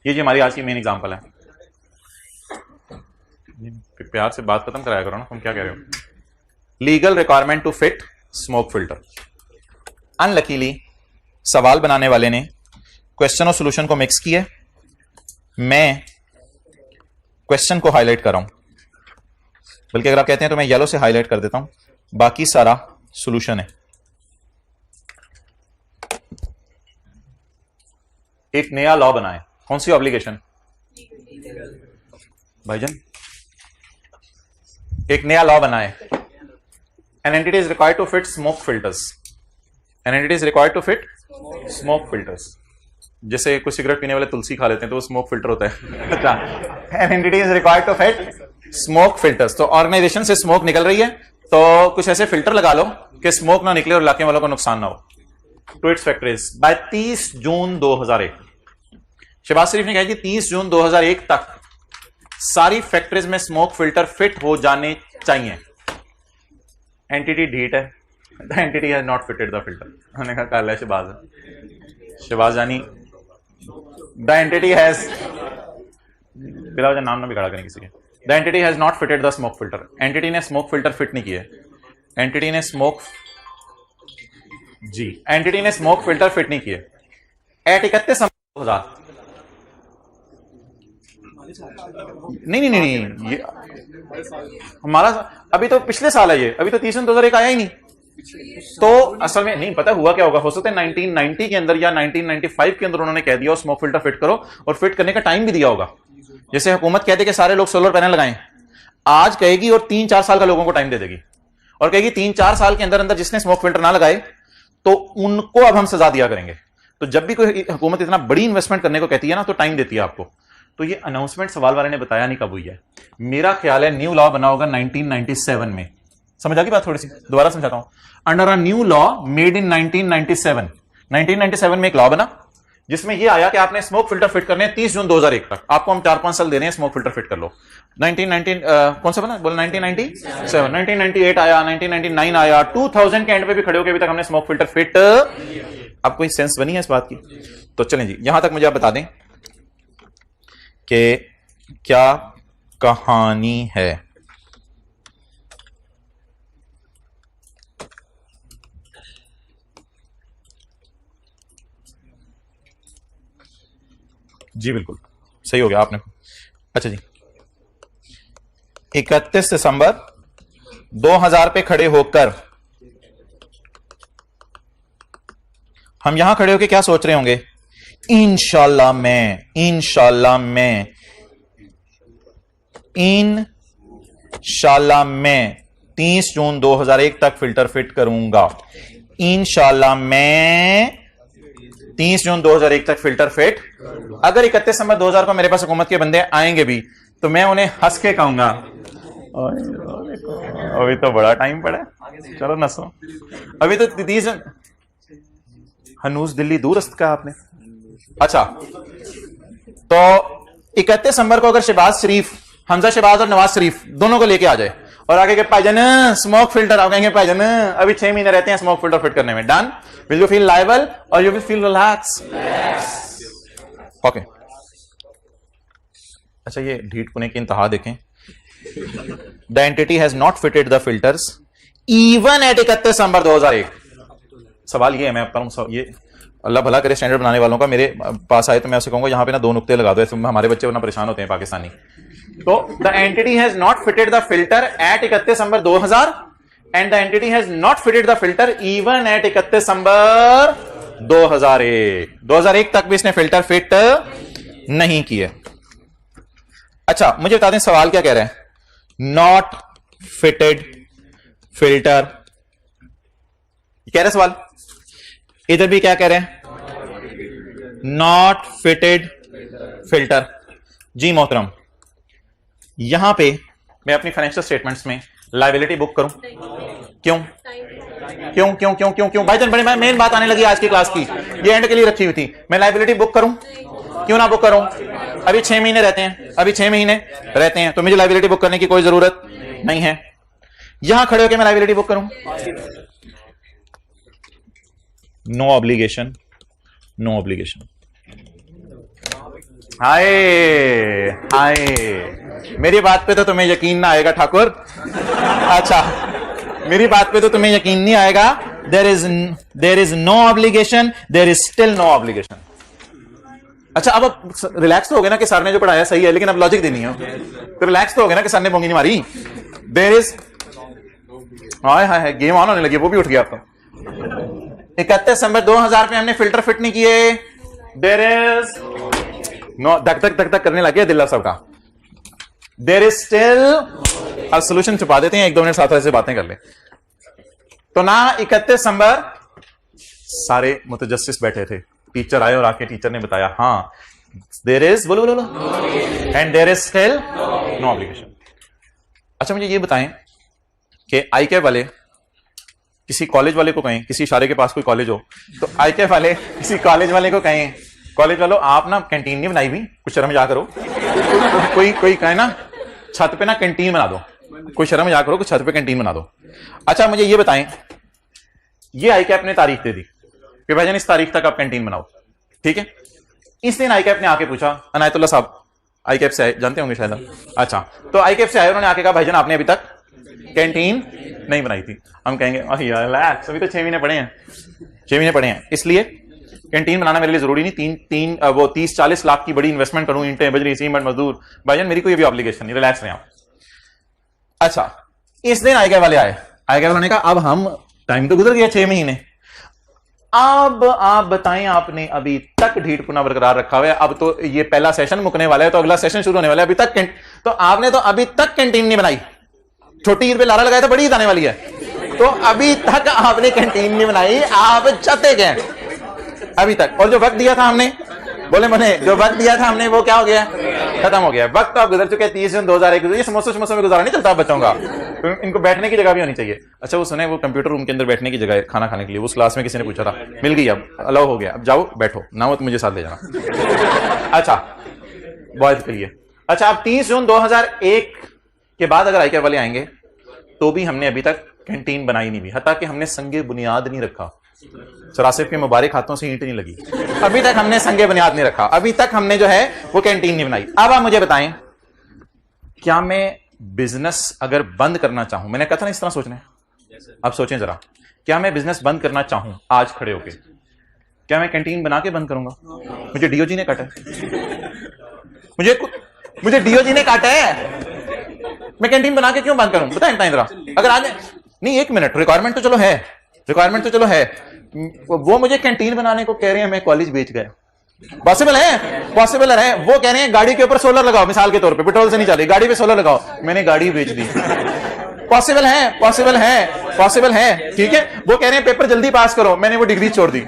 ये जो हमारी आज की मेन एग्जांपल है, प्यार से बात खत्म कराया करो ना, तुम क्या कह रहे हो? Legal requirement to fit smoke filter. Unluckily सवाल बनाने वाले ने क्वेश्चन और सॉल्यूशन को मिक्स किया। मैं क्वेश्चन को हाईलाइट कर रहा हूं, बल्कि अगर आप कहते हैं तो मैं येलो से हाईलाइट कर देता हूं, बाकी सारा सॉल्यूशन है। एक नया लॉ बनाए, कौन सी ऑब्लिगेशन भाईजान? एक नया लॉ बनाए, an entity is required to fit smoke filters. An entity is required to fit smoke filters. जैसे कुछ सिगरेट पीने वाले तुलसी खा लेते हैं तो वो स्मोक फिल्टर होता है। अच्छा, an entity is required to fit smoke filters. तो ऑर्गेनाइजेशन से स्मोक निकल रही है तो कुछ ऐसे फिल्टर लगा लो कि स्मोक ना निकले और इलाके वालों को नुकसान ना हो। टू इट्स फैक्टरीज बाय 30 जून 2001। शहबाज शरीफ ने कहा कि 30 जून 2001 तक सारी फैक्ट्रीज में स्मोक फिल्टर फिट हो जाने चाहिए। एंटिटी ढीट है, the entity has not fitted the filter. हमने कहा कल है शहबाज जानी, द एंटिटी हैज, बिला वजह नाम ना बिगाड़ा करें किसी के, the entity has not fitted the smoke filter. Entity ने स्मोक फिल्टर फिट नहीं किया, एंटिटी ने स्मोक फिल्टर फिट नहीं किए एट 31/2000। नहीं, ये हमारा अभी तो पिछले साल है, ये अभी तो 30/2001 आया ही नहीं। तो असल में नहीं पता हुआ क्या होगा, हो सकता है 1990 के अंदर या 1995 के अंदर उन्होंने कह दिया स्मोक फिल्टर फिट करो, और फिट करने का टाइम भी दिया होगा। जैसे हुकूमत कहती है कि सारे लोग सोलर पैनल लगाएं, आज कहेगी और 3-4 साल का लोगों को टाइम दे देगी, और कहेगी 3-4 साल के अंदर अंदर जिसने स्मोक फिल्टर ना लगाए तो उनको अब हम सजा दिया करेंगे। तो जब भी कोई हुकूमत इतना बड़ी इन्वेस्टमेंट करने को कहती है ना, तो टाइम देती है आपको। तो ये अनाउंसमेंट सवाल वाले ने बताया नहीं कब हुई है। मेरा ख्याल है न्यू लॉ बना होगा 1997 में। समझ आ गई बात? थोड़ी सी दोबारा समझाता हूं। Under a new law made in 1997 में एक लॉ बना जिसमें यह आया कि आपने स्मोक फिल्टर फिट करने 30 जून 2001 तक। आपको हम 4-5 साल दे रहे हैं, स्मोक फिल्टर फिट कर लो। 1990 कौन सा बना? बोल 1997, 1998 आया, 1999 आया, 2000 के एंड पे भी खड़े होकर अभी तक हमने स्मोक फिल्टर फिट। अब कोई सेंस बनी है इस बात की? तो चलें जी, यहां तक मुझे आप बता दें कि क्या कहानी है। जी बिल्कुल सही हो गया आपने। अच्छा जी, 31 दिसंबर 2000 पे खड़े होकर हम यहां खड़े होकर क्या सोच रहे होंगे? इंशाल्लाह मैं 30 जून 2001 तक फिल्टर फिट करूंगा। इंशाल्लाह मैं 30 जून 2001 तक फिल्टर फिट। अगर 31 दिसंबर 2000 को मेरे पास हुकूमत के बंदे आएंगे भी तो मैं उन्हें हंस के कहूंगा अभी तो बड़ा टाइम पड़ा है, चलो नसो, अभी तो 30 हनूस दिल्ली दूरस्त का आपने। अच्छा, तो 31 दिसंबर को अगर शहबाज शरीफ, हमजा शहबाज और नवाज शरीफ दोनों को लेके आ जाए और आगे के भाईजान स्मोक फिल्टर, आप कहेंगे भाईजान अभी 6 महीने रहते हैं स्मोक फिल्टर फिट करने में, done, will you feel liable और you will feel relax? Okay. अच्छा, ये ढीठ पुणे की इंतहा देखें। The entity has not fitted the filters even at 31 December 2001। सवाल ये है, मैं आपका ये अल्लाह भला करे स्टैंडर्ड बनाने वालों का मेरे पास आए तो मैं उसे कहूंगा यहां पे ना 2 नुक्ते लगा दो, ऐसे हमारे बच्चे वरना परेशान होते हैं पाकिस्तानी। तो the entity has not fitted the filter at 31 December 2000 and the entity has not fitted the filter even at 31 December 2001। 2001 तक भी इसने फिल्टर फिट नहीं किए। अच्छा, मुझे बता दें सवाल क्या कह रहा है? नॉट फिटेड फिल्टर कह रहे सवाल। इधर भी क्या कह रहे हैं? Not fitted filter. जी मोहतरम, यहां पे मैं अपनी फाइनेंशियल स्टेटमेंट्स में लायबिलिटी बुक करूं? क्यों क्यों क्यों क्यों क्यों क्यों भाईजान, बड़ी मेन बात आने लगी आज की क्लास की, ये एंड के लिए रखी हुई थी। मैं लायबिलिटी बुक करूं? क्यों ना बुक करूं? अभी 6 महीने रहते हैं, तो मुझे लायबिलिटी बुक करने की कोई जरूरत नहीं है। यहां खड़े होकर मैं लायबिलिटी बुक करूं? No obligation. हाय हाय, मेरी बात पे तो तुम्हें यकीन ना आएगा ठाकुर। अच्छा, मेरी बात पे तो तुम्हें यकीन नहीं आएगा। There is no obligation, there is still no obligation. अच्छा, अब रिलैक्स तो हो गए ना कि सर ने जो पढ़ाया सही है, लेकिन अब लॉजिक देनी है, तो रिलैक्स तो हो गए ना कि सर ने बोंगी नहीं मारी। देयर इज, हाय गेम ऑन होने लगी, वो भी उठ गया आपका। 31 दिसंबर 2000 पे हमने फिल्टर फिट नहीं किए। देयर इज नो, धक धक करने लगे दिल्ला सबका। देयर इज स्टिल, अब सोल्यूशन छुपा देते हैं, 1-2 मिनट साथ ऐसे बातें कर ले। तो ना 31 दिसंबर सारे मुतजस्सिस बैठे थे, टीचर आए और आके टीचर ने बताया हाँ देयर इज, बोलो and there is still no obligation. अच्छा, मुझे ये बताएं कि आईके वाले किसी कॉलेज वाले को कहें, किसी इशारे के पास कोई कॉलेज हो तो आईके वाले किसी कॉलेज वाले को कहें, कॉलेज वालों आप ना कैंटीन नहीं बनाई हुई, कुछ शर्म जा करो। कोई कहे ना छत पे ना कैंटीन बना दो, कोई शर्म जा करो, कुछ छत पे कैंटीन बना दो। अच्छा मुझे ये बताएं, ये आई कैप ने तारीख दे दी कि भाईजान इस तारीख तक आप कैंटीन बनाओ, ठीक है। इस दिन आई कैप ने आके पूछा, अनायतुल्लाह साहब आई कैप से आए, जानते होंगे शायद आप। अच्छा, तो आई कैप से आए, उन्होंने आके कहा भाईजान आपने अभी तक कैंटीन नहीं बनाई थी। हम कहेंगे अभी तो 6 महीने पड़े हैं, 6 महीने पड़े हैं, इसलिए कैंटीन बनाना मेरे लिए जरूरी नहीं। वो 30-40 लाख की बड़ी इन्वेस्टमेंट करूं, ईंटें, बजरी, सीमेंट, मजदूर, भाईजान मेरी कोई भी ऑब्लिगेशन नहीं, रिलैक्स रहें आप। अच्छा, इस दिन आई कैप वाले आए, आई कैप वालों ने कहा अब हम, टाइम तो गुजर गया 6 महीने, अब आप बताएं आपने अभी तक ढीठ पुना बरकरार रखा हुआ है, अब तो ये पहला सेशन मुकने वाला है तो अगला सेशन शुरू होने वाला है, अभी तक तो आपने तो अभी तक कैंटीन नहीं बनाई। छोटी ईद पे लारा लगाया तो बड़ी ईद आने वाली है, तो अभी तक आपने कैंटीन नहीं बनाई, आप चाहते क्या अभी तक? और जो वक्त दिया था हमने, बोले मने जो वक्त दिया था हमने वो क्या हो गया, खत्म हो गया। वक्त तो आप गुजर चुके हैं 30 जून 2001। ये समोसे में गुजारा नहीं चलता बच्चों का, तो इनको बैठने की जगह भी होनी चाहिए। अच्छा वो सुने, वो कंप्यूटर रूम के अंदर बैठने की जगह है खाना खाने के लिए, उस क्लास में किसी ने पूछा था, मिल गई, अब अलाउ हो गया, अब जाओ बैठो ना, हो तो मुझे साथ ले जाना। अच्छा बॉयज के लिए, अच्छा अब 30 जून 2001 के बाद अगर आईकेआर वाले आएंगे तो भी हमने अभी तक कैंटीन बनाई नहीं हुई, हत्ता कि हमने संगे बुनियाद नहीं रखा, सरासिफ के मुबारक हाथों से ईंट नहीं लगी, अभी तक हमने संगे बुनियाद नहीं रखा, अभी तक हमने जो है वो कैंटीन नहीं बनाई। अब आप मुझे बताएं, क्या मैं बिजनेस अगर बंद करना चाहूं, मैंने कहा था ना इस तरह सोचना है, अब सोचें जरा, क्या मैं बिजनेस बंद करना चाहूं आज खड़े होके, क्या मैं कैंटीन बना के बंद करूंगा? मुझे डीओजी ने काटा है, मुझे डीओजी ने काटा है, मैं कैंटीन बना के क्यों बंद करूं? बताएं जरा। अगर आज नहीं, 1 मिनट, रिक्वायरमेंट तो चलो है, रिक्वायरमेंट तो चलो है, वो मुझे कैंटीन बनाने को कह रहे हैं, मैं कॉलेज बेच गया, पॉसिबल है, पॉसिबल है। वो कह रहे हैं गाड़ी के ऊपर सोलर लगाओ, मिसाल के तौर पे पेट्रोल से नहीं चल रही गाड़ी पे सोलर लगाओ, मैंने गाड़ी बेच दी, पॉसिबल है, पॉसिबल है, पॉसिबल है, ठीक है। वो कह रहे हैं पेपर जल्दी पास करो, मैंने वो डिग्री छोड़ दी,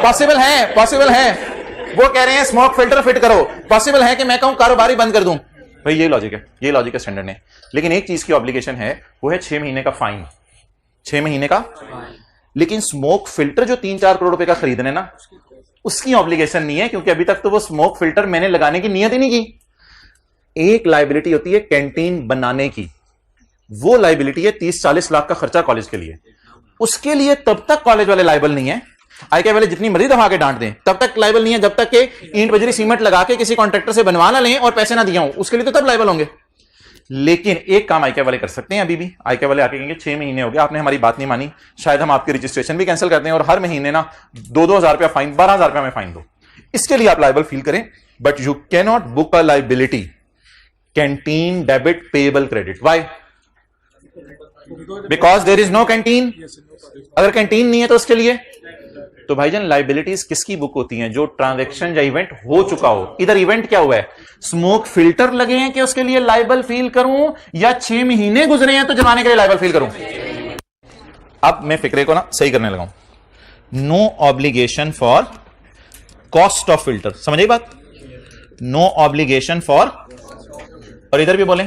पॉसिबल है, पॉसिबल है। वो कह रहे हैं स्मोक फिल्टर फिट करो, पॉसिबल है कि मैं कहूं कारोबार ही बंद कर दूं। भाई ये लॉजिक है, ये लॉजिक है, स्टैंडर्ड है। लेकिन एक चीज की ऑब्लिगेशन है, वो है 6 महीने का फाइन, 6 महीने का। लेकिन स्मोक फिल्टर जो 3-4 करोड़ रुपए का खरीदने ना, उसकी ऑब्लिगेशन नहीं है, क्योंकि अभी तक तो वो स्मोक फिल्टर मैंने लगाने की नियत ही नहीं की। एक लायबिलिटी होती है कैंटीन बनाने की, वो लायबिलिटी है 30-40 लाख का खर्चा कॉलेज के लिए, उसके लिए तब तक कॉलेज वाले लायबल नहीं है। आईके वाले जितनी मर्जी दफा के डांट दें, तब तक लायबल नहीं है जब तक के ईंट बजरी सीमेंट लगा के किसी कॉन्ट्रैक्टर से बनवा ना लें और पैसे ना दिए हों, उसके लिए तो तब लायबल होंगे। लेकिन एक काम आईके वाले कर सकते हैं, अभी भी आईके वाले आके कहेंगे 6 महीने हो गए, आपने हमारी बात नहीं मानी, शायद हम आपकी रजिस्ट्रेशन भी कैंसिल कर दें और हर महीने ना 2-2 हजार रुपया फाइन, 12,000 रुपया में फाइन दो। इसके लिए आप लायबल फील करें, but you can not book a liability canteen debit payable credit. Why? Because there is no canteen. अगर कैंटीन नहीं है तो उसके लिए तो भाईजान लायबिलिटीज किसकी बुक होती हैं? जो ट्रांजैक्शन या इवेंट हो चुका हो। इधर इवेंट क्या हुआ है? स्मोक फिल्टर लगे हैं कि उसके लिए लायबल फील करूं, या 6 महीने गुजरे हैं तो जुर्माने के लिए लायबल फील करूं। अब मैं फिक्रे को ना सही करने लगा हूं। No obligation for cost of filter, समझ आई बात? नो ऑब्लिगेशन फॉर, और इधर भी बोले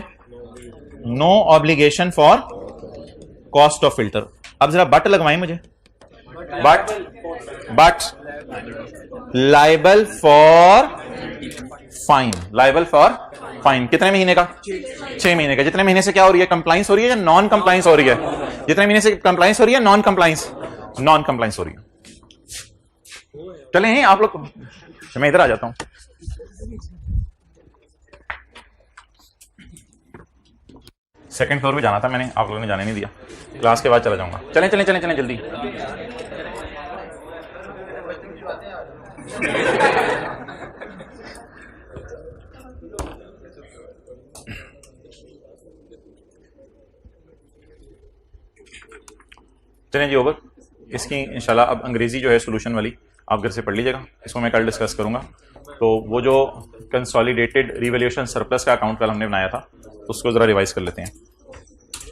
no obligation for cost of filter. अब जरा बट लगवाएं मुझे, but liable for fine, liable for fine कितने महीने का? 6 महीने का। जितने महीने से क्या हो रही है? कंप्लाइंस हो रही है या नॉन कंप्लाइंस हो रही है? जितने महीने से कंप्लाइंस हो रही है, नॉन कंप्लाइंस, नॉन कंप्लाइंस हो रही है। चलें आप लोग, मैं इधर आ जाता हूं। सेकंड फ्लोर पे जाना था मैंने, आप लोगों ने जाने नहीं दिया, क्लास के बाद चला जाऊंगा। चलें चलें चलें चलें जल्दी। चलें जी, ओवर। इसकी इंशाल्लाह अब अंग्रेजी जो है सोल्यूशन वाली आप घर से पढ़ लीजिएगा, इसको मैं कल डिस्कस करूंगा। तो वो जो कंसोलिडेटेड रिवैल्यूएशन सरप्लस का अकाउंट कल हमने बनाया था, उसको जरा रिवाइज कर लेते हैं।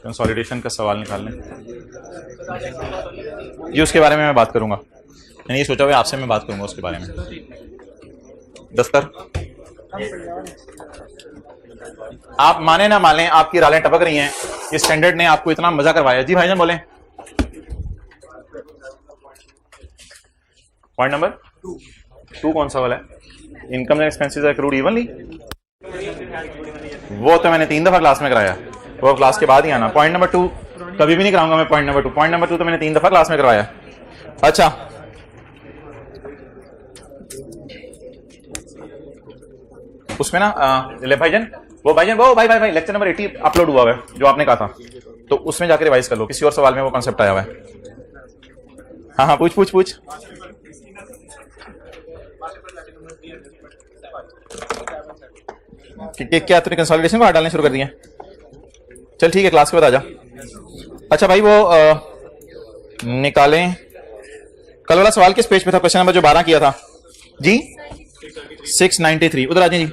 कंसोलिडेशन का सवाल निकाल लें जी, उसके बारे में मैं बात करूंगा। मैंने ये सोचा हुआ आपसे मैं बात करूंगा उसके बारे में। दस्तर, आप माने ना माने, आपकी रालें टपक रही हैं, ये स्टैंडर्ड ने आपको इतना मजा करवाया। जी भाईजान बोले। पॉइंट नंबर 2 कौन सा वाला है? Income and expenses accrued evenly. वो तो मैंने 3 दफा क्लास में कराया, वो क्लास के बाद ही आना। पॉइंट नंबर 2 कभी भी नहीं कराऊंगा मैं पॉइंट नंबर 2। पॉइंट नंबर 2 तो मैंने 3 दफा क्लास में करवाया। अच्छा, उसमें ना ले भाईजान, वो भाई लेक्चर नंबर 80 अपलोड हुआ है जो आपने कहा था, तो उसमें जाकर रिवाइज कर लो, किसी और सवाल में वो कॉन्सेप्ट आया हुआ है। हाँ पूछ। क्या तूने कंसोलिडेशन को हाथ डालने शुरू कर दिए? चल ठीक है, क्लास के बाद आ जा। अच्छा भाई, वो निकालें कल वाला सवाल किस पेज पे था? क्वेश्चन नंबर जो 12 किया था जी, 693। उधर आ जाए जी।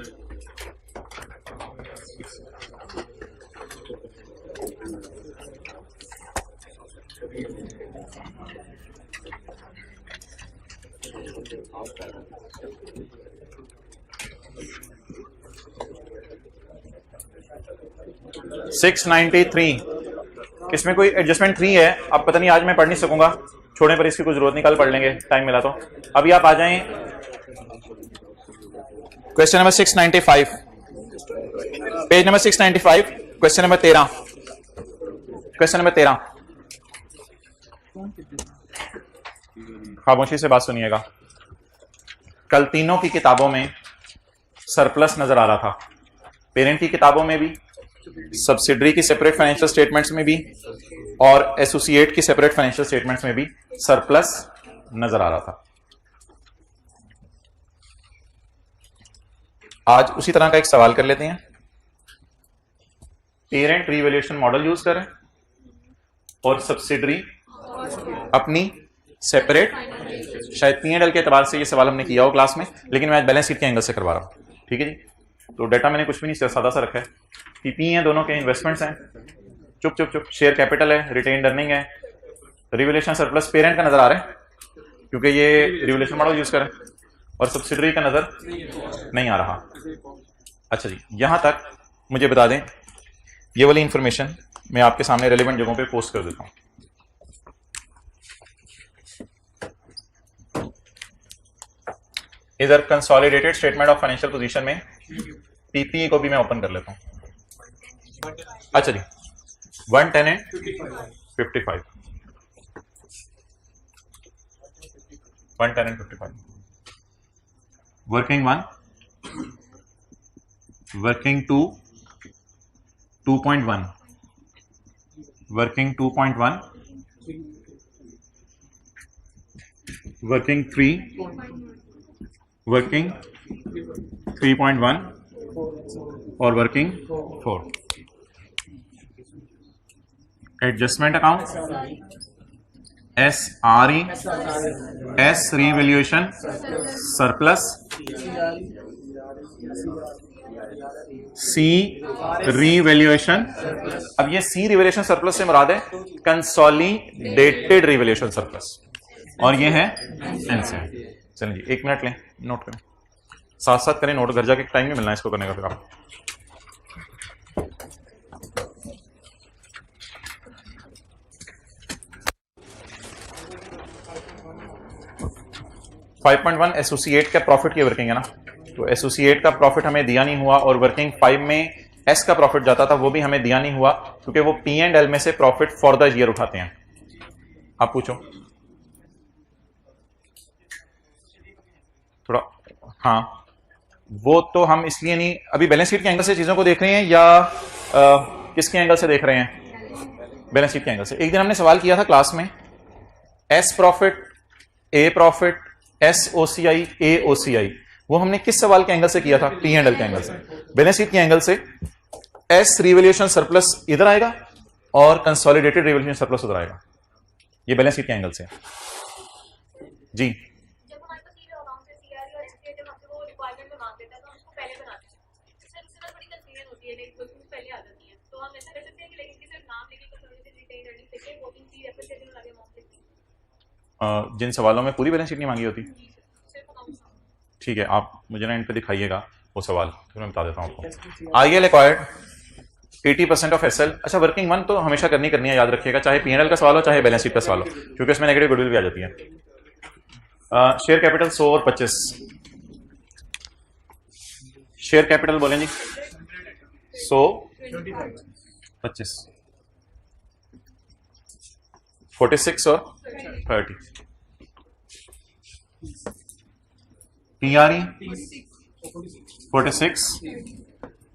सिक्स 93। इसमें कोई एडजस्टमेंट 3 है, अब पता नहीं आज मैं पढ़ नहीं सकूंगा, छोड़ने पर इसकी कोई जरूरत नहीं, कल पढ़ लेंगे टाइम मिला तो। अभी आप आ जाएं question number 695, page number 695, question number 13। Question number 13, खामोशी से बात सुनिएगा। कल तीनों की किताबों में सरप्लस नजर आ रहा था, पेरेंट की किताबों में भी, सब्सिडरी की सेपरेट फाइनेंशियल स्टेटमेंट्स में भी, और एसोसिएट की सेपरेट फाइनेंशियल स्टेटमेंट्स में भी सरप्लस नजर आ रहा था। आज उसी तरह का एक सवाल कर लेते हैं। पेरेंट रीवैल्यूएशन मॉडल यूज करें और सब्सिडरी अपनी सेपरेट, शायद P&L के एतबार से ये सवाल हमने किया हो क्लास में, लेकिन मैं आज बैलेंस शीट के एंगल से करवा रहा हूं। ठीक है जी, तो डाटा मैंने कुछ भी नहीं सादा सा रखा है। पीपी है, दोनों के इन्वेस्टमेंट्स हैं, चुप। शेयर कैपिटल है, रिटेन्ड अर्निंग है, रिवैल्यूएशन सरप्लस पेरेंट का नजर आ रहा है क्योंकि ये रिवैल्यूएशन मॉडल यूज करें, और सब्सिडरी का नजर नहीं आ रहा। अच्छा जी, यहां तक मुझे बता दें, ये वाली इंफॉर्मेशन मैं आपके सामने रेलिवेंट जगहों पे पोस्ट कर देता हूं। इधर consolidated statement of financial position में पीपीई को भी मैं ओपन कर लेता हूं। अच्छा जी, 110 and 55, 110 and 55, working 1, working 2, 2.1, working 2.1, working 3, working 3.1 और working 4। Adjustment account, SRE, S revaluation surplus, C revaluation. अब ये C रीवैल्यूएशन सरप्लस से मुराद है कंसोलिडेटेड रीवैल्यूएशन सरप्लस, और ये है NCI। चलिए जी, 1 मिनट लें, नोट करें, साथ साथ करें नोट, घर जाके टाइम नहीं मिलना इसको करने का फिर आप। $5.1 एसोसिएट का प्रॉफिट की वर्किंग है ना, तो एसोसिएट का प्रॉफिट हमें दिया नहीं हुआ, और वर्किंग 5 में एस का प्रॉफिट जाता था, वो भी हमें दिया नहीं हुआ क्योंकि वो P&L में से प्रॉफिट फॉर द ईयर उठाते हैं। आप पूछो थोड़ा। हाँ, वो तो हम इसलिए नहीं, अभी बैलेंस शीट के एंगल से चीजों को देख रहे हैं या किसके एंगल से देख रहे हैं? बैलेंस शीट के एंगल से। एक दिन हमने सवाल किया था क्लास में, एस प्रॉफिट, ए प्रॉफिट, एस OCI, ए OCI, वो हमने किस सवाल के एंगल से किया था? P&L के एंगल से। बैलेंस शीट के एंगल से एस रिवैल्यूएशन सरप्लस इधर आएगा और कंसोलिडेटेड रिवैल्यूएशन सरप्लस उधर आएगा, ये बैलेंस शीट के एंगल से जी। जिन सवालों में पूरी बैलेंस शीट नहीं मांगी होती, ठीक है, आप मुझे ना इन पे दिखाइएगा वो सवाल, तो मैं बता देता हूं आपको। IL acquired 80% of SL। अच्छा, वर्किंग 1 तो हमेशा करनी है, याद रखिएगा, चाहे P&L का सवाल हो चाहे बैलेंस शीट का सवाल हो, क्योंकि इसमें नेगेटिव गुडविल भी आ जाती है। शेयर कैपिटल 100 और 25, शेयर कैपिटल बोलें जी 100, 25, 46 और 30। PRE 46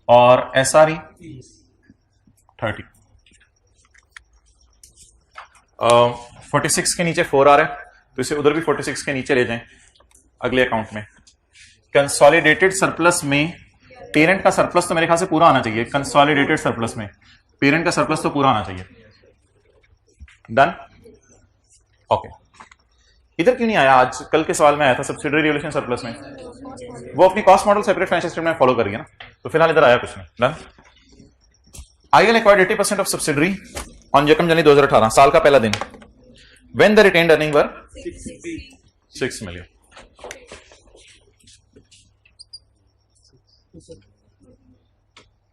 और SRE 30। 46 के नीचे 4 आ रहा है, तो इसे उधर भी 46 के नीचे ले जाएं अगले अकाउंट में। कंसोलिडेटेड सरप्लस में पेरेंट का सरप्लस तो मेरे ख्याल से पूरा आना चाहिए। कंसोलिडेटेड सरप्लस में पेरेंट का सरप्लस तो पूरा आना चाहिए। Done, okay. इधर क्यों नहीं आया? आज कल के सवाल में आया था सब्सिडरी रिवोल्यूशन सरप्लस में। वो अपनी cost model separate financial statement follow कर रही है ना, तो फिलहाल इधर आया कुछ नहीं। Done. IL acquired 80% of subsidiary on यकम जनवरी 2018, साल का पहला दिन, when the retained earning were 6 million.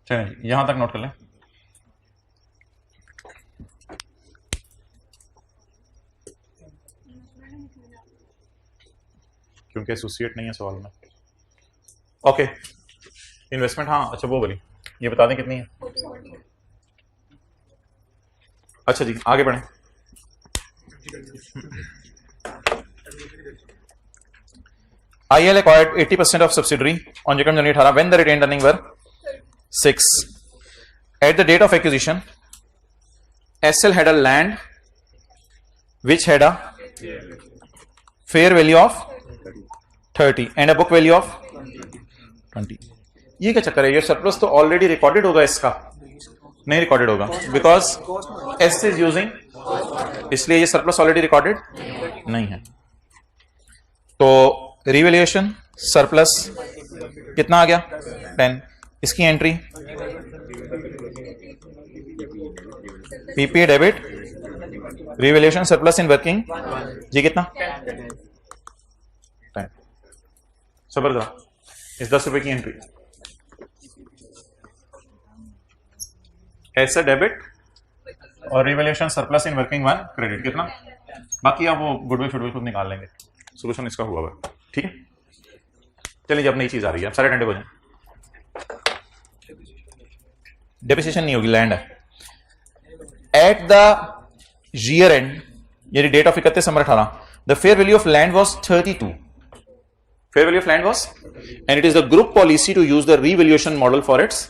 चलिए यहां तक नोट कर लें। क्योंकि एसोसिएट नहीं है सवाल में। ओके, इन्वेस्टमेंट, हाँ अच्छा वो बोली, ये बता दें कितनी है। अच्छा जी आगे बढ़ें। IL acquired 80% of subsidiary on January 2018 when the retained earnings were 6. At the date of acquisition, SL had a land which had a fair value of 30 and a book value of 20. ये क्या चक्कर है? ये सरप्लस तो ऑलरेडी रिकॉर्डेड होगा, इसका नहीं रिकॉर्डेड होगा बिकॉज एस इज यूजिंग, इसलिए ये सरप्लस ऑलरेडी रिकॉर्डेड नहीं है। तो रिवैल्यूएशन सरप्लस कितना आ गया? 10। इसकी entry PP debit revaluation surplus in working जी कितना? 10। जबरदस्त। इस 10 रुपए की एंट्री ऐसे डेबिट और revaluation surplus in working 1 credit कितना? बाकी आप वो गुडविल फुडविल खुद निकाल लेंगे, सोल्यूशन इसका हुआ है। ठीक है, चलिए अब नई चीज आ रही है, सारे ठंडे हो जाए। डेप्रिसिएशन नहीं होगी, लैंड है। एट द ईयर एंड, यानी date of 31 December 18, the fair value of land was 32। Fair value of land was, and it is the group policy to use the revaluation model for its.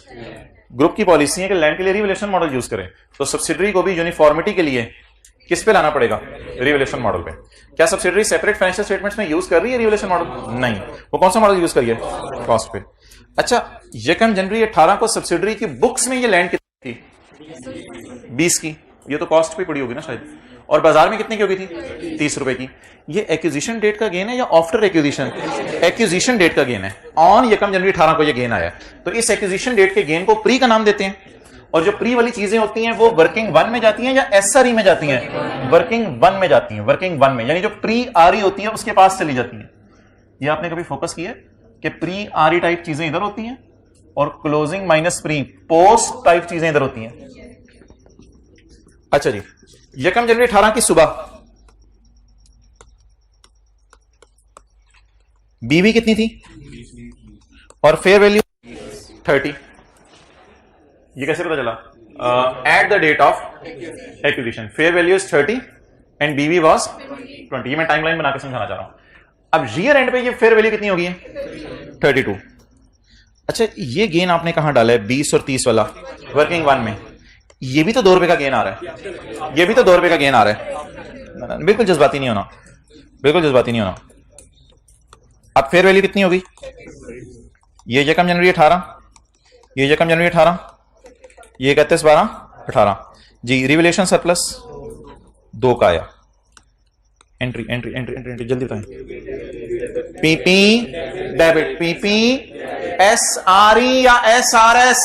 Group की पॉलिसी है कि लैंड के लिए रिवैल्यूएशन मॉडल यूज करें, तो सब्सिडरी को भी यूनिफॉर्मिटी के लिए किस पे लाना पड़ेगा? रिवैल्यूएशन मॉडल पे। क्या सब्सिडरी सेपरेट फाइनेंशियल स्टेटमेंट्स में यूज कर रही है रिवैल्यूएशन मॉडल? नहीं। वो कौन सा मॉडल यूज करिए? कॉस्ट पे। अच्छा, यकम जनवरी 18 को सब्सिडरी की बुक्स में ये लैंड कितनी थी? 20 की। ये तो कॉस्ट पे पड़ी होगी ना शायद। और बाजार में कितने की होगी थी? 30 रुपए की। ये एक्विजिशन डेट का गेन है या आफ्टर एक्विजिशन? एक्विजिशन डेट का गेन है। ऑन यकम जनवरी 18 को ये गेन आया, तो इस एक्विजिशन डेट के गेन को प्री का नाम देते हैं। और जो प्री वाली चीजें होती हैं वो वर्किंग 1 में जाती हैं या एसआरई में जाती हैं? वर्किंग 1 में जाती हैं। वर्किंग 1 में, यानी जो प्री आरई होती है उसके पास चली जाती है। ये आपने कभी फोकस किया कि प्री आरई टाइप चीजें इधर होती हैं और closing minus pre post type चीजें इधर होती हैं। अच्छा जी, यकम जनवरी 18 की सुबह बीवी कितनी थी और फेयर वैल्यू 30। ये कैसे पता चला? At the date of acquisition fair value is 30 and BV was 20। ये मैं टाइमलाइन बना के समझाना चाह रहा हूं। अब ईयर एंड पे ये फेयर वैल्यू कितनी होगी? 32। अच्छा, ये गेन आपने कहां डाला है? 20 और 30 वाला वर्किंग 1 में। ये भी तो 2 रुपए का गेन आ रहा है, ये भी तो 2 रुपए का गेन आ रहा है। बिल्कुल जज्बाती नहीं होना, बिल्कुल जज्बाती नहीं होना। अब फेयर वैल्यू कितनी होगी? ये यकम जनवरी 18, ये यकम जनवरी 18, ये 31/12/18 जी। रिवैल्यूएशन सरप्लस 2 का आया। Entry entry entry entry entry जल्दी बताएं। पीपी डेबिट, पीपी एसआरई या एसआरएस?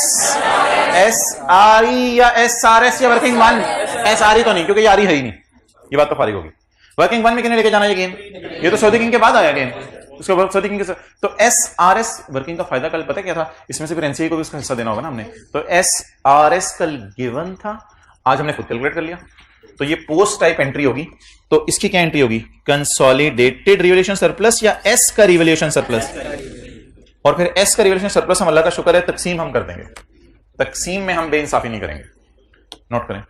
एसआरई या एसआरएस या वर्किंग 1? एसआरई तो नहीं, क्योंकि यारी है ही नहीं, ये बात तो फारिग होगी। वर्किंग 1 में कितने लेके जाना ये गेन? ये तो सऊदी किंग के बाद आया गेन, उसके बाद सऊदी किंग के। तो एसआरएस वर्किंग का फायदा कल पता क्या था? इसमें से फिर एनसीए को भी उसका हिस्सा देना होगा ना हमने। तो एसआरएस कल गिवन था, आज हमने खुद कैलकुलेट कर लिया। तो ये पोस्ट टाइप एंट्री होगी। तो इसकी क्या एंट्री होगी? कंसोलिडेटेड रिवैल्यूएशन सरप्लस या एस का रिवैल्यूएशन सरप्लस? और फिर एस का रिवैल्यूएशन सरप्लस हम अल्लाह का शुक्र है तकसीम हम कर देंगे। तकसीम में हम बेइंसाफी नहीं करेंगे। नोट करें,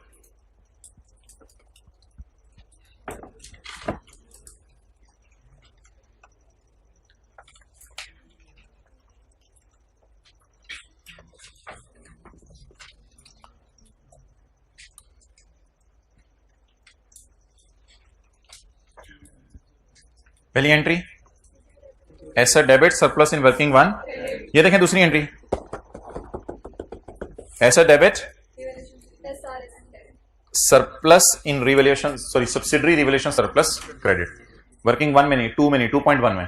पहली entry asset debit surplus in working 1। ये देखें दूसरी एंट्री एसेट डेबिट सरप्लस इन revaluation, sorry subsidiary revaluation surplus credit. Working 1 में नहीं, 2 में नहीं, 2.1 में।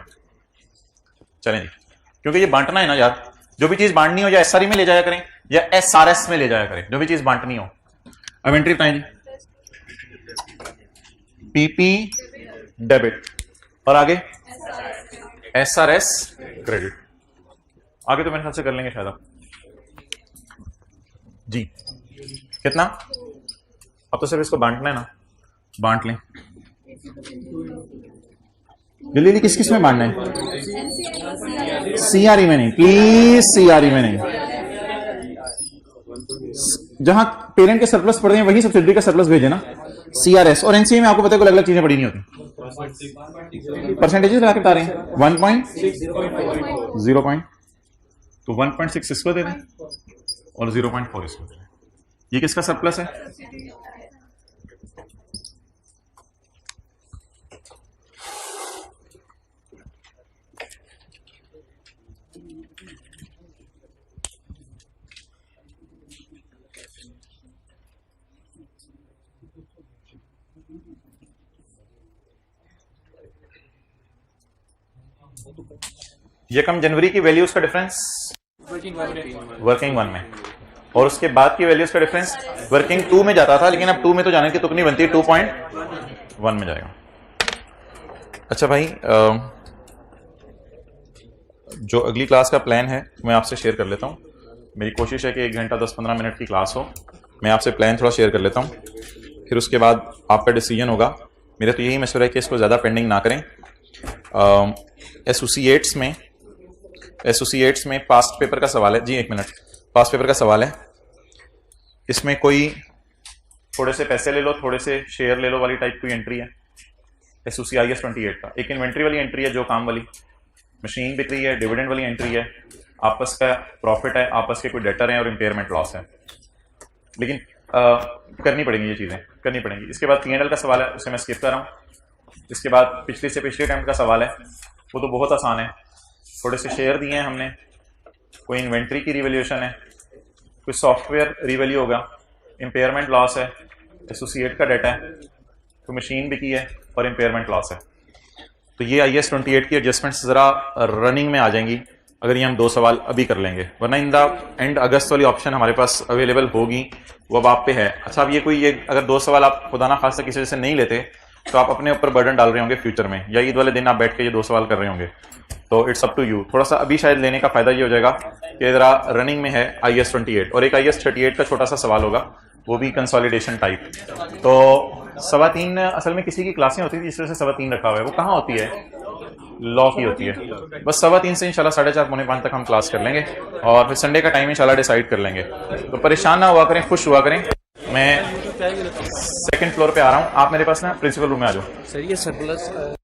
चलें जी, क्योंकि ये बांटना है ना यार, जो भी चीज बांटनी हो या एसआरई में ले जाया करें या एसआरएस में ले जाया करें, जो भी चीज बांटनी हो। अब एंट्री बताएं जी, पीपी डेबिट और आगे एसआरएस क्रेडिट। आगे तो मेरे ख्याल से कर लेंगे शायद आप जी। कितना? अब तो सिर्फ इसको बांटना है ना, बांट लें जल्दी। किस किस में बांटना है? सीआरई में नहीं प्लीज, सीआरई में नहीं। जहां पेरेंट के सरप्लस पढ़ते हैं वही सब्सिडरी का सरप्लस भेजे ना। सीआरएस और एनसीए में आपको पता है कोई अलग अलग चीजें पढ़ी नहीं होती। परसेंटेजेस लगा के बता रहे हैं 1.0 तो 1.6 इसको दे दें और 0.4 इसको दे दें। ये किसका सरप्लस है? यकम जनवरी की वैल्यूज का डिफरेंस वर्किंग 1 में, और उसके बाद की वैल्यूज का डिफरेंस वर्किंग 2 में जाता था, लेकिन अब 2 में तो जाने की तुक नहीं बनती, 2.1 में जाएगा। अच्छा भाई, जो अगली क्लास का प्लान है मैं आपसे शेयर कर लेता हूं। मेरी कोशिश है कि 1 घंटा 10-15 मिनट की क्लास हो। मैं आपसे प्लान थोड़ा शेयर कर लेता हूं, फिर उसके बाद आपका डिसीजन होगा। मेरा तो यही मशवरा है कि इसको ज़्यादा पेंडिंग ना करें। एसोसिएट्स में पास्ट पेपर का सवाल है जी, 1 मिनट। पास्ट पेपर का सवाल है, इसमें कोई थोड़े से पैसे ले लो, थोड़े से शेयर ले लो वाली टाइप की एंट्री है। IAS 28 का एक इन्वेंट्री वाली एंट्री है, जो काम वाली मशीन बिक रही है, डिविडेंड वाली एंट्री है, आपस का प्रॉफिट है, आपस के कोई डेटर हैं और इंपेयरमेंट लॉस है। लेकिन करनी पड़ेंगी, ये चीज़ें करनी पड़ेंगी। इसके बाद P&L का सवाल है, उसे मैं स्किप कर रहा हूँ। इसके बाद पिछले से पिछले अटेम्प्ट का सवाल है, वो तो बहुत आसान है। थोड़े से शेयर दिए हैं हमने, कोई इन्वेंट्री की रिवैल्यूएशन है, कोई सॉफ्टवेयर रिवैल्यू होगा, इंपेयरमेंट लॉस है, एसोसिएट का डाटा है, कोई मशीन बिकी है और इंपेयरमेंट लॉस है। तो ये IAS 28 की एडजस्टमेंट्स ज़रा रनिंग में आ जाएंगी अगर ये हम 2 सवाल अभी कर लेंगे, वरना इन द एंड अगस्त वाली ऑप्शन हमारे पास अवेलेबल होगी, वो अब आप पे है। अच्छा, अब ये अगर 2 सवाल आप खुदा ना खासा किसी से नहीं लेते तो आप अपने ऊपर बर्डन डाल रहे होंगे फ्यूचर में, या ईद वाले दिन आप बैठ के ये 2 सवाल कर रहे होंगे। तो इट्स अप टू यू। थोड़ा सा अभी शायद लेने का फायदा ये हो जाएगा कि जरा रनिंग में है IAS 28, और एक IAS 38 का छोटा सा सवाल होगा, वो भी कंसोलिडेशन टाइप। तो 3.25 असल में किसी की क्लासें होती थी जिस वजह से 3.25 रखा हुआ है, वो कहाँ होती है? लॉ की होती है। बस 3.25 से इंशाल्लाह 4:30 पौने 5 तक हम क्लास कर लेंगे, और फिर संडे का टाइम इंशाल्लाह डिसाइड कर लेंगे। तो परेशान ना हुआ करें, खुश हुआ करें। मैं 2nd फ्लोर पे आ रहा हूँ, आप मेरे पास ना प्रिंसिपल रूम में आ जाओ। सर ये सरप्लस